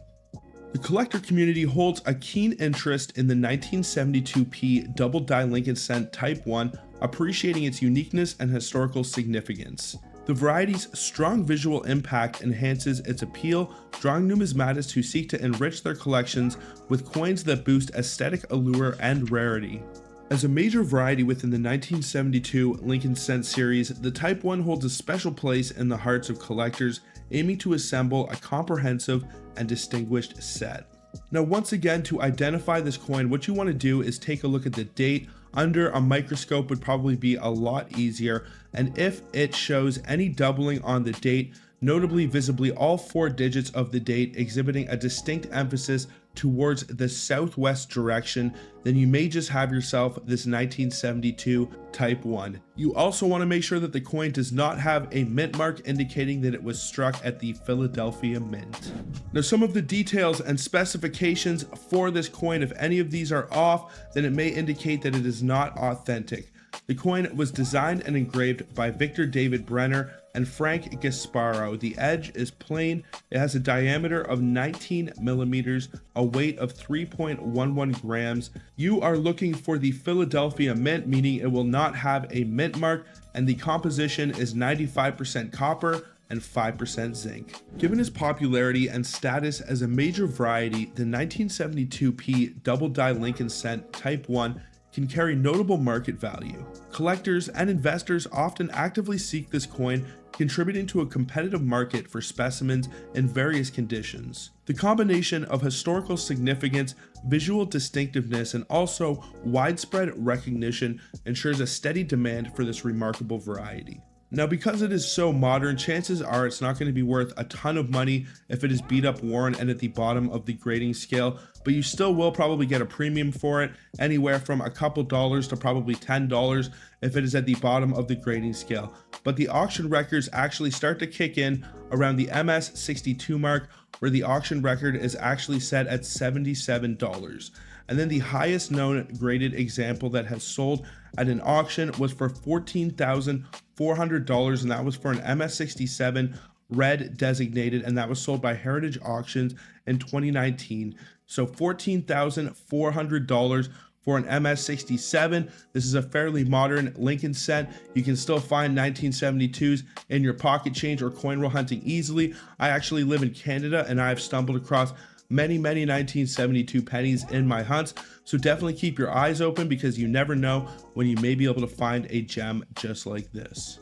The collector community holds a keen interest in the 1972p double die Lincoln cent Type 1, appreciating its uniqueness and historical significance. The variety's strong visual impact enhances its appeal, drawing numismatists who seek to enrich their collections with coins that boost aesthetic allure and rarity. As a major variety within the 1972 Lincoln cent series, the Type 1 holds a special place in the hearts of collectors, aiming to assemble a comprehensive and distinguished set. Now, once again, to identify this coin, what you want to do is take a look at the date. Under a microscope would probably be a lot easier, and if it shows any doubling on the date, notably visibly all 4 digits of the date exhibiting a distinct emphasis towards the southwest direction, then you may just have yourself this 1972 Type 1. You also want to make sure that the coin does not have a mint mark indicating that it was struck at the Philadelphia Mint. Now, some of the details and specifications for this coin, if any of these are off, then it may indicate that it is not authentic. The coin was designed and engraved by Victor David Brenner and Frank Gasparo. The edge is plain. It has a diameter of 19 millimeters, a weight of 3.11 grams. You are looking for the Philadelphia Mint, meaning it will not have a mint mark, and the composition is 95% copper and 5% zinc. Given its popularity and status as a major variety, the 1972p double die Lincoln cent Type 1 can carry notable market value. Collectors and investors often actively seek this coin, contributing to a competitive market for specimens in various conditions. The combination of historical significance, visual distinctiveness, and also widespread recognition ensures a steady demand for this remarkable variety. Now, because it is so modern, chances are it's not going to be worth a ton of money if it is beat up, worn, and at the bottom of the grading scale, but you still will probably get a premium for it, anywhere from a couple dollars to probably $10 if it is at the bottom of the grading scale. But the auction records actually start to kick in around the MS62 mark, where the auction record is actually set at $77. And then the highest known graded example that has sold at an auction was for $14,400, and that was for an MS67 red designated, and that was sold by Heritage Auctions in 2019. So $14,400 for an MS67. This is a fairly modern Lincoln cent. You can still find 1972s in your pocket change or coin roll hunting easily. I actually live in Canada, and I've stumbled across many 1972 pennies in my hunts, so definitely keep your eyes open because you never know when you may be able to find a gem just like this.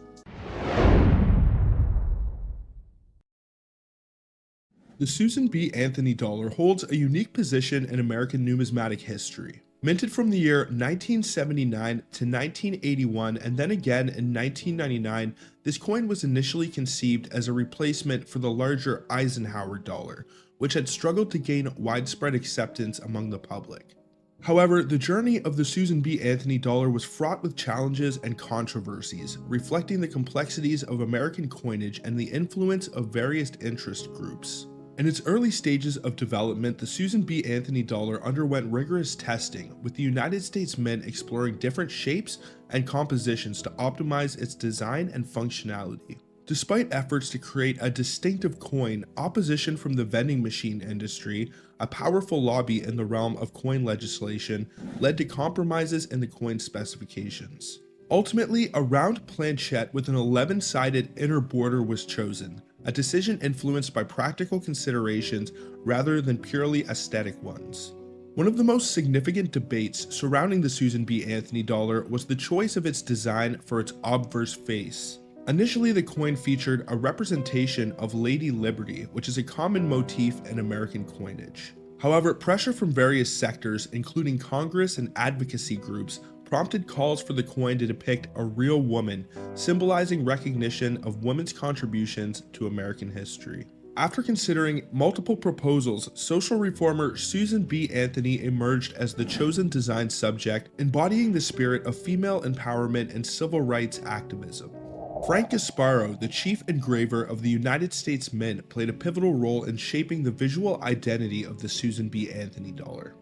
The Susan B. Anthony dollar holds a unique position in American numismatic history. Minted from the year 1979 to 1981 and then again in 1999, this coin was initially conceived as a replacement for the larger Eisenhower dollar, which had struggled to gain widespread acceptance among the public. However, the journey of the Susan B. Anthony dollar was fraught with challenges and controversies, reflecting the complexities of American coinage and the influence of various interest groups. In its early stages of development, the Susan B. Anthony dollar underwent rigorous testing, with the United States Mint exploring different shapes and compositions to optimize its design and functionality. Despite efforts to create a distinctive coin, opposition from the vending machine industry, a powerful lobby in the realm of coin legislation, led to compromises in the coin specifications. Ultimately, a round planchette with an 11-sided inner border was chosen, a decision influenced by practical considerations rather than purely aesthetic ones. One of the most significant debates surrounding the Susan B. Anthony dollar was the choice of its design for its obverse face. Initially, the coin featured a representation of Lady Liberty, which is a common motif in American coinage. However, pressure from various sectors, including Congress and advocacy groups, prompted calls for the coin to depict a real woman, symbolizing recognition of women's contributions to American history. After considering multiple proposals, social reformer Susan B. Anthony emerged as the chosen design subject, embodying the spirit of female empowerment and civil rights activism. Frank Gasparro, the chief engraver of the United States Mint, played a pivotal role in shaping the visual identity of the Susan B. Anthony dollar.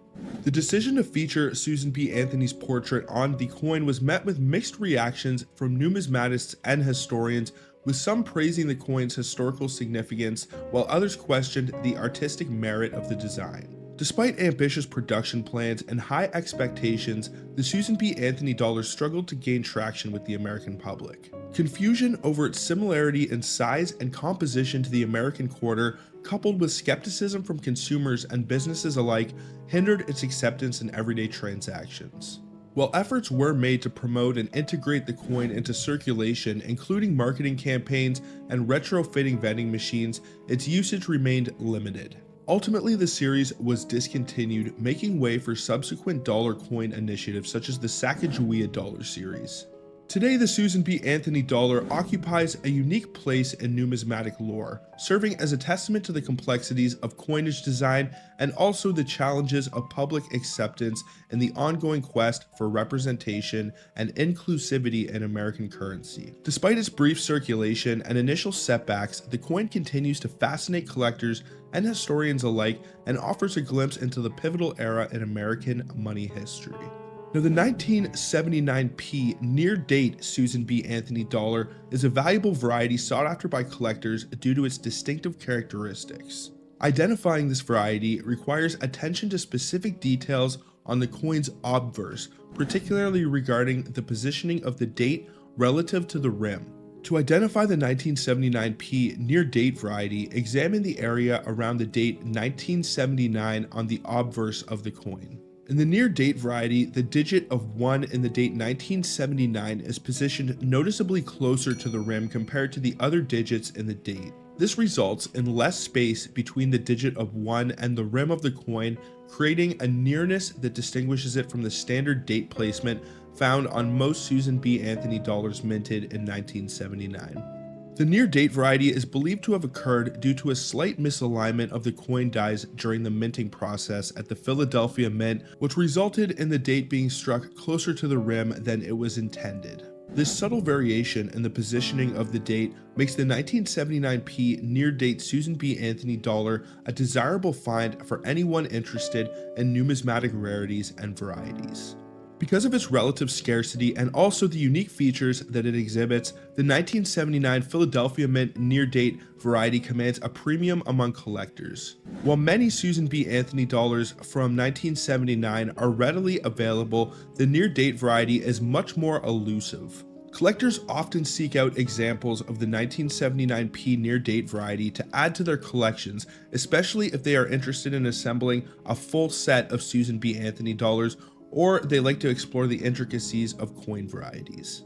The decision to feature Susan B. Anthony's portrait on the coin was met with mixed reactions from numismatists and historians, with some praising the coin's historical significance while others questioned the artistic merit of the design. Despite ambitious production plans and high expectations, the Susan B. Anthony dollar struggled to gain traction with the American public. Confusion over its similarity in size and composition to the American quarter, coupled with skepticism from consumers and businesses alike, hindered its acceptance in everyday transactions. While efforts were made to promote and integrate the coin into circulation, including marketing campaigns and retrofitting vending machines, its usage remained limited. Ultimately, the series was discontinued, making way for subsequent dollar coin initiatives such as the Sacagawea dollar series. Today, the Susan B. Anthony dollar occupies a unique place in numismatic lore, serving as a testament to the complexities of coinage design and also the challenges of public acceptance in the ongoing quest for representation and inclusivity in American currency. Despite its brief circulation and initial setbacks, the coin continues to fascinate collectors and historians alike and offers a glimpse into the pivotal era in American money history. Now, the 1979p near-date Susan B. Anthony dollar is a valuable variety sought after by collectors due to its distinctive characteristics. Identifying this variety requires attention to specific details on the coin's obverse, particularly regarding the positioning of the date relative to the rim. To identify the 1979p near-date variety, examine the area around the date 1979 on the obverse of the coin. In the near-date variety, the digit of 1 in the date 1979 is positioned noticeably closer to the rim compared to the other digits in the date. This results in less space between the digit of 1 and the rim of the coin, creating a nearness that distinguishes it from the standard date placement found on most Susan B. Anthony dollars minted in 1979. The near-date variety is believed to have occurred due to a slight misalignment of the coin dies during the minting process at the Philadelphia Mint, which resulted in the date being struck closer to the rim than it was intended. This subtle variation in the positioning of the date makes the 1979p near-date Susan B. Anthony dollar a desirable find for anyone interested in numismatic rarities and varieties. Because of its relative scarcity and also the unique features that it exhibits, the 1979 Philadelphia Mint near-date variety commands a premium among collectors. While many Susan B. Anthony dollars from 1979 are readily available, the near-date variety is much more elusive. Collectors often seek out examples of the 1979p near-date variety to add to their collections, especially if they are interested in assembling a full set of Susan B. Anthony dollars, or they like to explore the intricacies of coin varieties.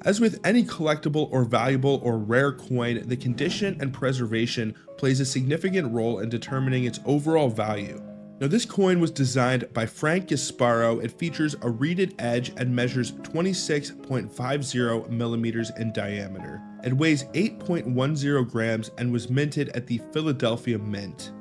As with any collectible or valuable or rare coin, the condition and preservation plays a significant role in determining its overall value. Now, this coin was designed by Frank Gasparro. It features a reeded edge and measures 26.50 millimeters in diameter. It weighs 8.10 grams and was minted at the Philadelphia Mint.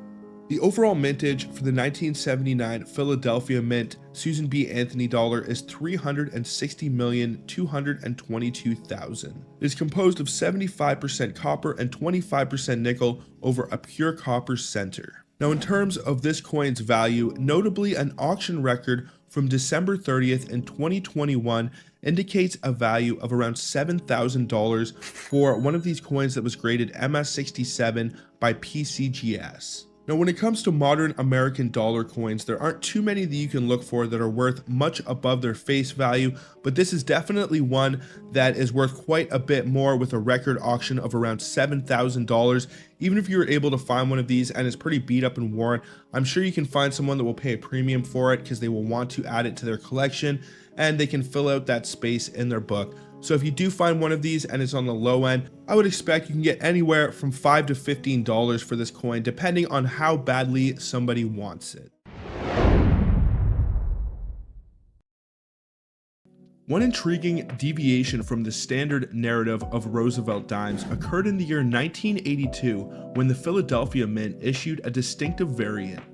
The overall mintage for the 1979 Philadelphia Mint Susan B. Anthony dollar is 360,222,000. It is composed of 75% copper and 25% nickel over a pure copper center. Now, in terms of this coin's value, notably an auction record from December 30th in 2021 indicates a value of around $7,000 for one of these coins that was graded MS67 by PCGS. Now, when it comes to modern American dollar coins, there aren't too many that you can look for that are worth much above their face value, but this is definitely one that is worth quite a bit more with a record auction of around $7,000. Even if you were able to find one of these and it's pretty beat up and worn, I'm sure you can find someone that will pay a premium for it because they will want to add it to their collection and they can fill out that space in their book. So if you do find one of these and it's on the low end, I would expect you can get anywhere from $5 to $15 for this coin, depending on how badly somebody wants it. One intriguing deviation from the standard narrative of Roosevelt dimes occurred in the year 1982 when the Philadelphia Mint issued a distinctive variant.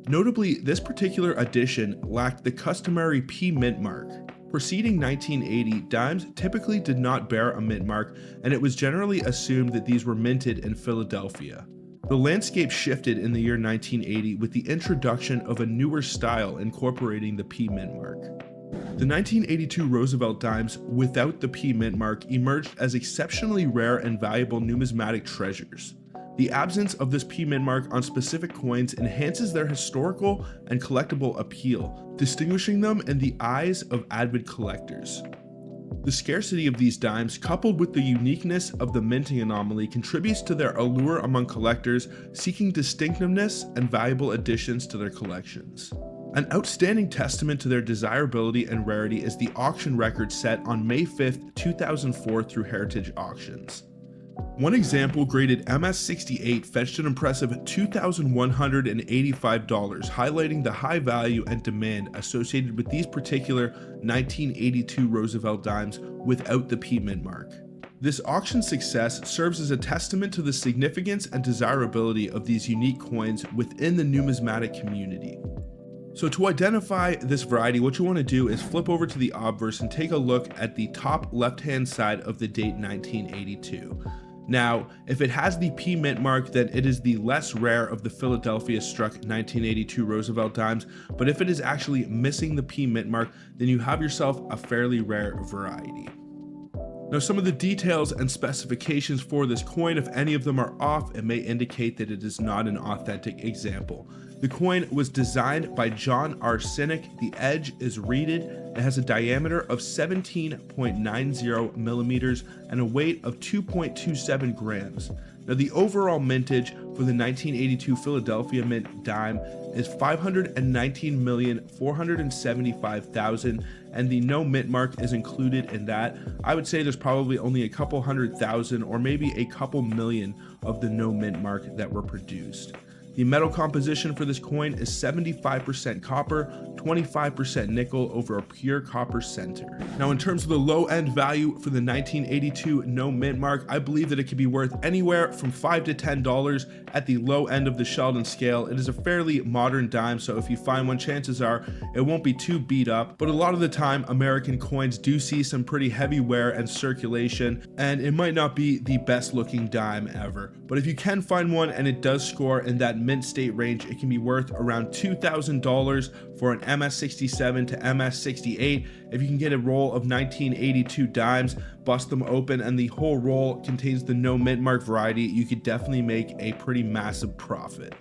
Notably, this particular edition lacked the customary P mint mark. Preceding 1980, dimes typically did not bear a mint mark, and it was generally assumed that these were minted in Philadelphia. The landscape shifted in the year 1980 with the introduction of a newer style incorporating the P mint mark. The 1982 Roosevelt dimes without the P mint mark emerged as exceptionally rare and valuable numismatic treasures. The absence of this P mint mark on specific coins enhances their historical and collectible appeal, distinguishing them in the eyes of avid collectors. The scarcity of these dimes, coupled with the uniqueness of the minting anomaly, contributes to their allure among collectors seeking distinctiveness and valuable additions to their collections. An outstanding testament to their desirability and rarity is the auction record set on May 5, 2004 through Heritage Auctions. One example, graded MS68, fetched an impressive $2,185, highlighting the high value and demand associated with these particular 1982 Roosevelt dimes without the P mint mark. This auction success serves as a testament to the significance and desirability of these unique coins within the numismatic community. So to identify this variety, what you want to do is flip over to the obverse and take a look at the top left-hand side of the date 1982. Now, if it has the P mint mark, then it is the less rare of the Philadelphia struck 1982 Roosevelt dimes, but if it is actually missing the P mint mark, then you have yourself a fairly rare variety. Now, some of the details and specifications for this coin, if any of them are off, it may indicate that it is not an authentic example. The coin was designed by John R. Sinek. The edge is reeded. It has a diameter of 17.90 millimeters and a weight of 2.27 grams. Now, the overall mintage for the 1982 Philadelphia Mint dime is 519,475,000, and the no mint mark is included in that. I would say there's probably only a couple 100,000 or maybe a couple million of the no mint mark that were produced. The metal composition for this coin is 75% copper, 25% nickel over a pure copper center. Now, in terms of the low end value for the 1982 no mint mark, I believe that it could be worth anywhere from $5 to $10 at the low end of the Sheldon scale. It is a fairly modern dime, so if you find one, chances are it won't be too beat up, but a lot of the time American coins do see some pretty heavy wear and circulation, and it might not be the best looking dime ever. But if you can find one and it does score in that mint state range, it can be worth around $2,000 for an MS67 to MS68. If you can get a roll of 1982 dimes, bust them open, and the whole roll contains the no mint mark variety, you could definitely make a pretty massive profit.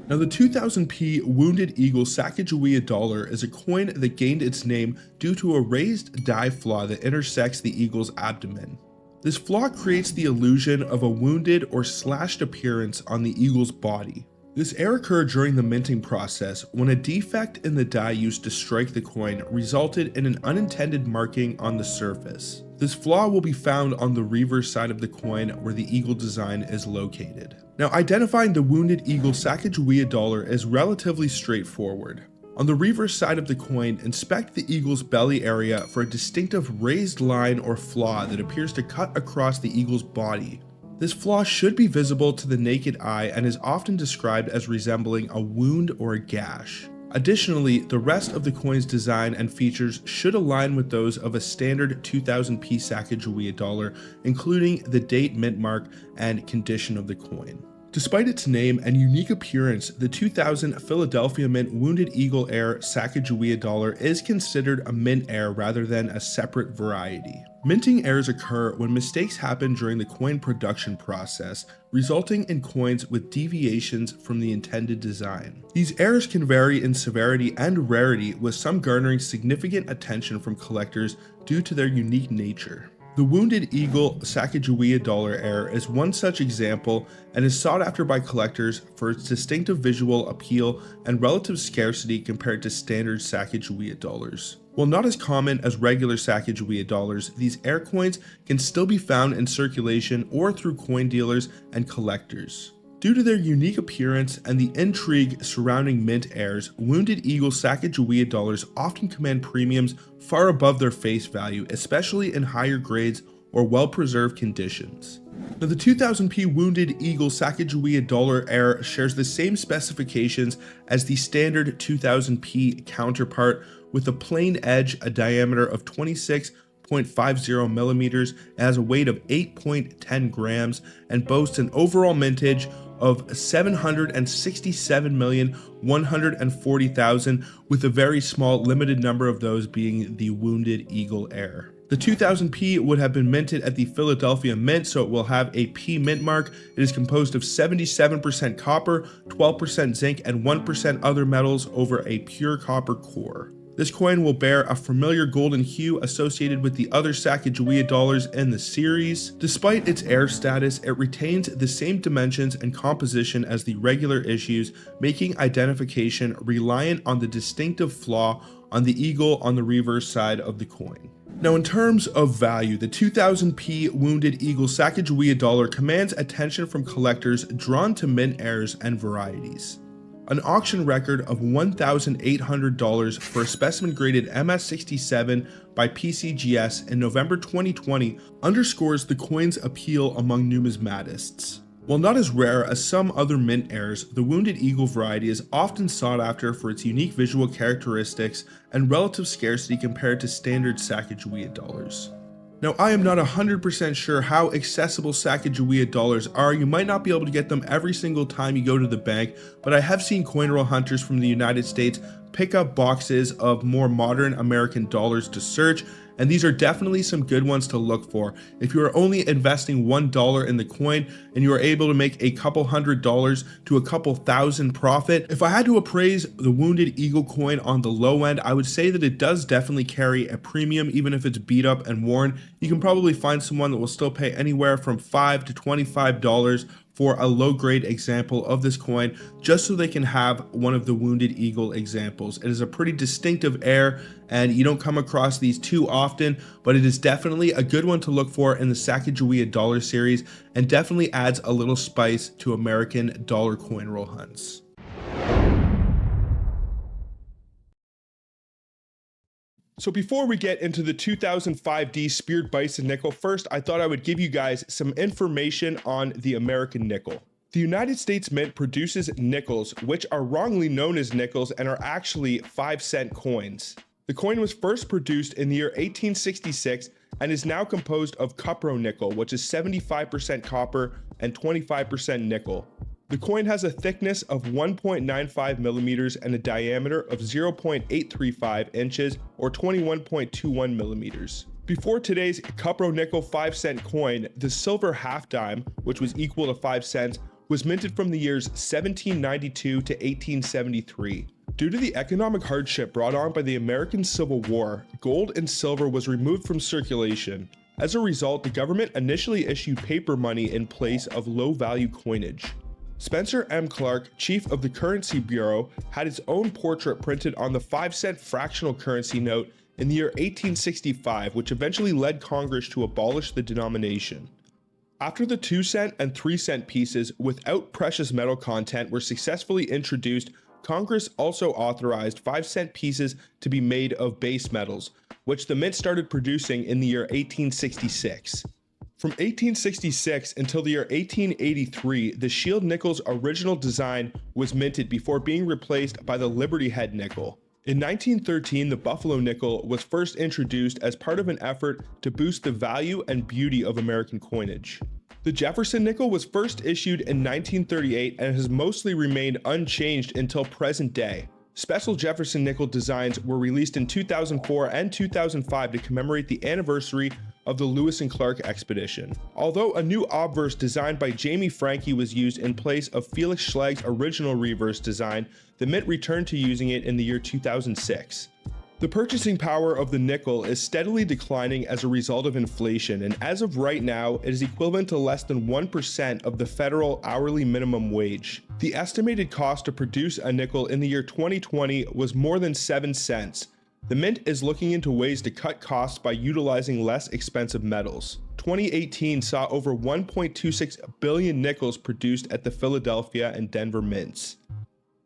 Now, the 2000p Wounded Eagle Sacagawea dollar is a coin that gained its name due to a raised die flaw that intersects the eagle's abdomen. This flaw creates the illusion of a wounded or slashed appearance on the eagle's body. This error occurred during the minting process when a defect in the die used to strike the coin resulted in an unintended marking on the surface. This flaw will be found on the reverse side of the coin where the eagle design is located. Now, identifying the Wounded Eagle Sacagawea dollar is relatively straightforward. On the reverse side of the coin, inspect the eagle's belly area for a distinctive raised line or flaw that appears to cut across the eagle's body. This flaw should be visible to the naked eye and is often described as resembling a wound or a gash. Additionally, the rest of the coin's design and features should align with those of a standard 2000p Sacagawea dollar, including the date, mint mark, and condition of the coin. Despite its name and unique appearance, the 2000 Philadelphia Mint Wounded Eagle Air Sacagawea dollar is considered a mint heir rather than a separate variety. Minting errors occur when mistakes happen during the coin production process, resulting in coins with deviations from the intended design. These errors can vary in severity and rarity, with some garnering significant attention from collectors due to their unique nature. The Wounded Eagle Sacagawea dollar error is one such example and is sought after by collectors for its distinctive visual appeal and relative scarcity compared to standard Sacagawea dollars. While not as common as regular Sacagawea dollars, these air coins can still be found in circulation or through coin dealers and collectors. Due to their unique appearance and the intrigue surrounding mint heirs, Wounded Eagle Sacagawea dollars often command premiums far above their face value, especially in higher grades or well-preserved conditions. Now, the 2000p Wounded Eagle Sacagawea dollar heir shares the same specifications as the standard 2000p counterpart, with a plain edge, a diameter of 26.50 millimeters, it has a weight of 8.10 grams, and boasts an overall mintage of 767,140,000, with a very small limited number of those being the Wounded Eagle heir. The 2000p would have been minted at the Philadelphia Mint, so it will have a P mint mark. It is composed of 77% copper, 12% zinc, and 1% other metals over a pure copper core. This coin will bear a familiar golden hue associated with the other Sacagawea dollars in the series. Despite its heir status, it retains the same dimensions and composition as the regular issues, making identification reliant on the distinctive flaw on the eagle on the reverse side of the coin. Now, in terms of value, the 2000p Wounded Eagle Sacagawea dollar commands attention from collectors drawn to mint heirs and varieties. An auction record of $1,800 for a specimen graded MS67 by PCGS in November 2020 underscores the coin's appeal among numismatists. While not as rare as some other mint heirs, the Wounded Eagle variety is often sought after for its unique visual characteristics and relative scarcity compared to standard Sacagawea dollars. Now, I am not 100% sure how accessible Sacagawea dollars are. You might not be able to get them every single time you go to the bank, but I have seen coin roll hunters from the United States pick up boxes of more modern American dollars to search, and these are definitely some good ones to look for. If you are only investing $1 in the coin and you are able to make a couple $100s to a couple thousand profit, if I had to appraise the Wounded Eagle coin on the low end, I would say that it does definitely carry a premium. Even if it's beat up and worn, you can probably find someone that will still pay anywhere from $5 to $25 for a low grade example of this coin, just so they can have one of the Wounded Eagle examples. It is a pretty distinctive heir, and you don't come across these too often, but it is definitely a good one to look for in the Sacagawea dollar series, and definitely adds a little spice to American dollar coin roll hunts. So before we get into the 2005D Speared Bison nickel, first I thought I would give you guys some information on the American nickel. The United States Mint produces nickels, which are wrongly known as nickels and are actually 5-cent coins. The coin was first produced in the year 1866 and is now composed of cupronickel, which is 75% copper and 25% nickel. The coin has a thickness of 1.95 millimeters and a diameter of 0.835 inches or 21.21 millimeters. Before today's cupronickel 5-cent coin, the silver half dime, which was equal to 5 cents, was minted from the years 1792 to 1873. Due to the economic hardship brought on by the American Civil War, gold and silver was removed from circulation. As a result, the government initially issued paper money in place of low-value coinage. Spencer M. Clark, chief of the Currency Bureau, had his own portrait printed on the 5-cent fractional currency note in the year 1865, which eventually led Congress to abolish the denomination. After the 2-cent and 3-cent pieces without precious metal content were successfully introduced, Congress also authorized 5-cent pieces to be made of base metals, which the mint started producing in the year 1866. From 1866 until the year 1883, the Shield nickel's original design was minted before being replaced by the Liberty Head nickel. In 1913, the Buffalo nickel was first introduced as part of an effort to boost the value and beauty of American coinage. The Jefferson nickel was first issued in 1938 and has mostly remained unchanged until present day. Special Jefferson nickel designs were released in 2004 and 2005 to commemorate the anniversary of the Lewis and Clark expedition. Although a new obverse designed by Jamie Franke was used in place of Felix Schlag's original reverse design, the mint returned to using it in the year 2006. The purchasing power of the nickel is steadily declining as a result of inflation, and as of right now, it is equivalent to less than 1% of the federal hourly minimum wage. The estimated cost to produce a nickel in the year 2020 was more than 7 cents. The mint is looking into ways to cut costs by utilizing less expensive metals. 2018 saw over 1.26 billion nickels produced at the Philadelphia and Denver mints.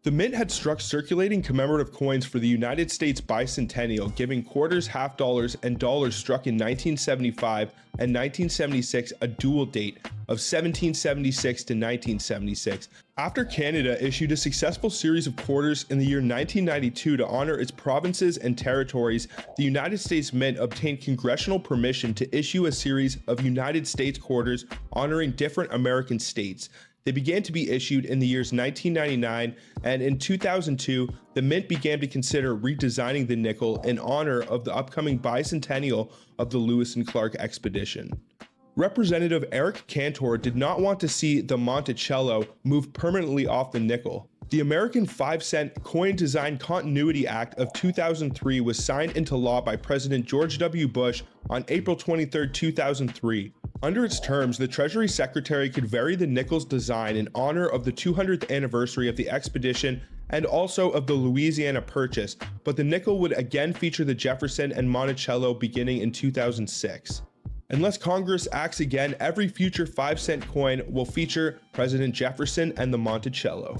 The mint had struck circulating commemorative coins for the United States Bicentennial, giving quarters, half dollars, and dollars struck in 1975 and 1976 a dual date, of 1776 to 1976. After Canada issued a successful series of quarters in the year 1992 to honor its provinces and territories, the United States Mint obtained congressional permission to issue a series of United States quarters honoring different American states. They began to be issued in the years 1999, and in 2002, the Mint began to consider redesigning the nickel in honor of the upcoming bicentennial of the Lewis and Clark expedition. Representative Eric Cantor did not want to see the Monticello move permanently off the nickel. The American 5-cent Coin Design Continuity Act of 2003 was signed into law by President George W. Bush on April 23, 2003. Under its terms, the Treasury Secretary could vary the nickel's design in honor of the 200th anniversary of the expedition and also of the Louisiana Purchase, but the nickel would again feature the Jefferson and Monticello beginning in 2006. Unless Congress acts again, every future 5-cent coin will feature President Jefferson and the Monticello.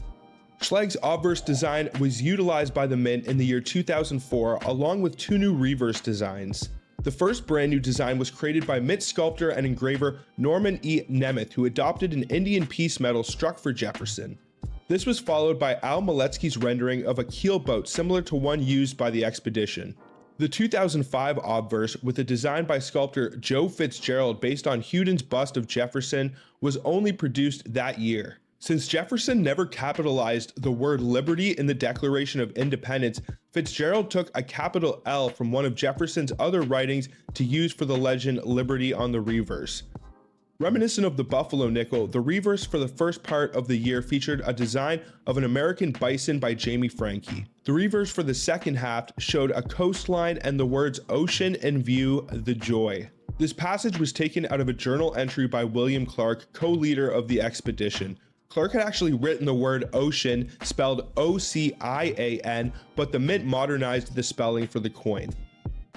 Schlage's obverse design was utilized by the Mint in the year 2004, along with two new reverse designs. The first brand new design was created by Mint sculptor and engraver Norman E. Nemeth, who adopted an Indian peace medal struck for Jefferson. This was followed by Al Maletsky's rendering of a keel boat similar to one used by the expedition. The 2005 obverse, with a design by sculptor Joe Fitzgerald based on Houdon's bust of Jefferson, was only produced that year. Since Jefferson never capitalized the word liberty in the Declaration of Independence, Fitzgerald took a capital L from one of Jefferson's other writings to use for the legend Liberty on the reverse. Reminiscent of the Buffalo nickel, the reverse for the first part of the year featured a design of an American bison by Jamie Franke. The reverse for the second half showed a coastline and the words "Ocean in view, the joy." This passage was taken out of a journal entry by William Clark, co-leader of the expedition. Clark had actually written the word ocean spelled O-C-I-A-N, but the Mint modernized the spelling for the coin.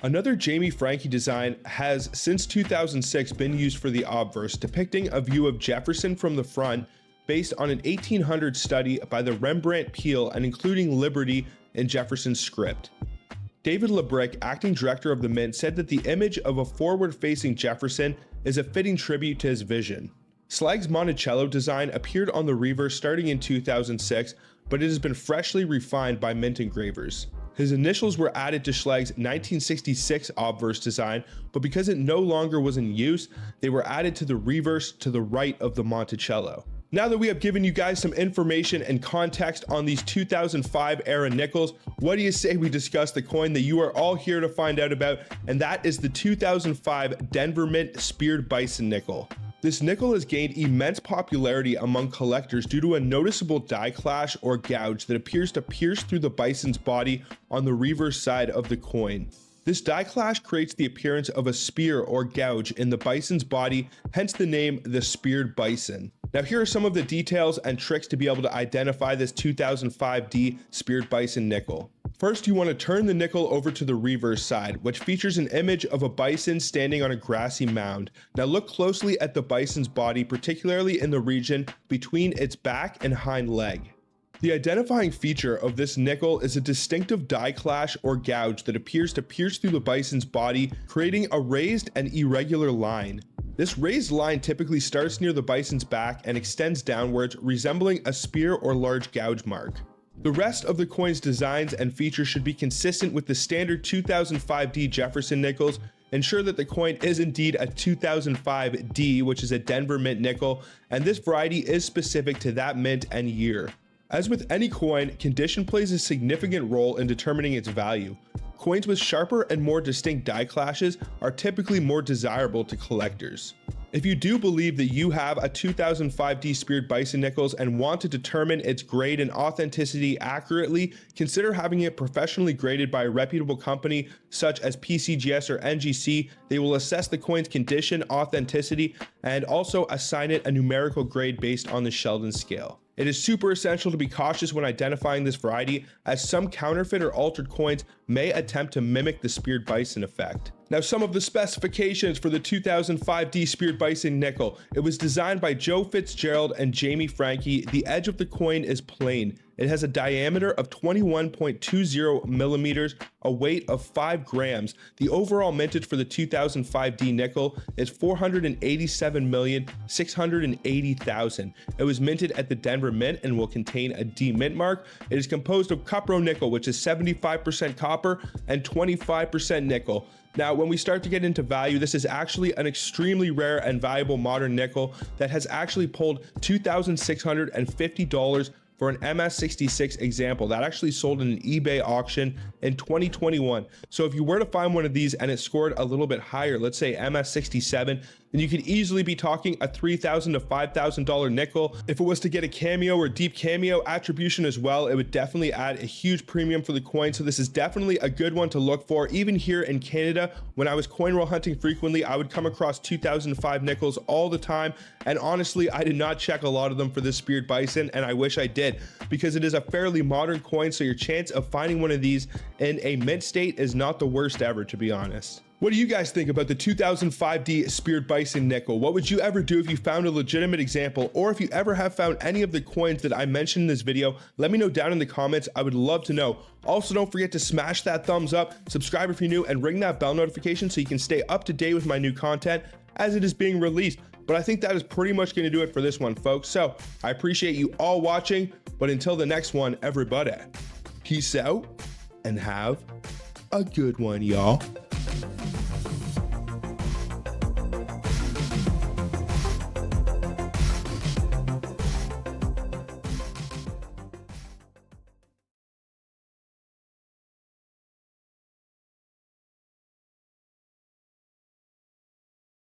Another Jamie Franke design has since 2006 been used for the obverse, depicting a view of Jefferson from the front based on an 1800 study by the Rembrandt Peale and including Liberty in Jefferson's script. David LeBrick, acting director of the Mint, said that the image of a forward-facing Jefferson is a fitting tribute to his vision. Schlage's Monticello design appeared on the reverse starting in 2006, but it has been freshly refined by Mint engravers. His initials were added to Schlage's 1966 obverse design, but because it no longer was in use, they were added to the reverse to the right of the Monticello. Now that we have given you guys some information and context on these 2005 era nickels, what do you say we discuss the coin that you are all here to find out about, and that is the 2005 Denver Mint Speared Bison nickel. This nickel has gained immense popularity among collectors due to a noticeable die clash or gouge that appears to pierce through the bison's body on the reverse side of the coin. This die clash creates the appearance of a spear or gouge in the bison's body, hence the name the Speared Bison. Now here are some of the details and tricks to be able to identify this 2005D Speared Bison nickel. First, you want to turn the nickel over to the reverse side, which features an image of a bison standing on a grassy mound. Now look closely at the bison's body, particularly in the region between its back and hind leg. The identifying feature of this nickel is a distinctive die clash or gouge that appears to pierce through the bison's body, creating a raised and irregular line. This raised line typically starts near the bison's back and extends downwards, resembling a spear or large gouge mark. The rest of the coin's designs and features should be consistent with the standard 2005D Jefferson nickels. Ensure that the coin is indeed a 2005D, which is a Denver Mint nickel, and this variety is specific to that mint and year. As with any coin, condition plays a significant role in determining its value. Coins with sharper and more distinct die clashes are typically more desirable to collectors. If you do believe that you have a 2005D Speared Bison nickels and want to determine its grade and authenticity accurately, consider having it professionally graded by a reputable company such as PCGS or NGC. They will assess the coin's condition, authenticity, and also assign it a numerical grade based on the Sheldon scale. It is super essential to be cautious when identifying this variety, as some counterfeit or altered coins may attempt to mimic the Speared Bison effect. Now, some of the specifications for the 2005D Speared Bison nickel. It was designed by Joe Fitzgerald and Jamie Franke. The edge of the coin is plain. It has a diameter of 21.20 millimeters, a weight of 5 grams. The overall mintage for the 2005 D nickel is 487,680,000. It was minted at the Denver Mint and will contain a D mint mark. It is composed of cupro nickel, which is 75% copper and 25% nickel. Now, when we start to get into value, this is actually an extremely rare and valuable modern nickel that has actually pulled $2,650 for an MS66 example that actually sold in an eBay auction in 2021. So if you were to find one of these and it scored a little bit higher, let's say MS67, then you could easily be talking a $3,000 to $5,000 nickel. If it was to get a cameo or deep cameo attribution as well, it would definitely add a huge premium for the coin. So this is definitely a good one to look for. Even here in Canada, when I was coin roll hunting frequently, I would come across 2005 nickels all the time. And honestly, I did not check a lot of them for this speared bison, and I wish I did, because it is a fairly modern coin. So your chance of finding one of these in a mint state is not the worst ever, to be honest. What do you guys think about the 2005D speared bison nickel? What would you ever do if you found a legitimate example, or if you ever have found any of the coins that I mentioned in this video? Let me know down in the comments. I would love to know. Also, don't forget to smash that thumbs up, subscribe if you're new, and ring that bell notification so you can stay up to date with my new content as it is being released. But I think that is pretty much going to do it for this one, folks. So I appreciate you all watching, but until the next one, everybody, peace out and have a good one, y'all.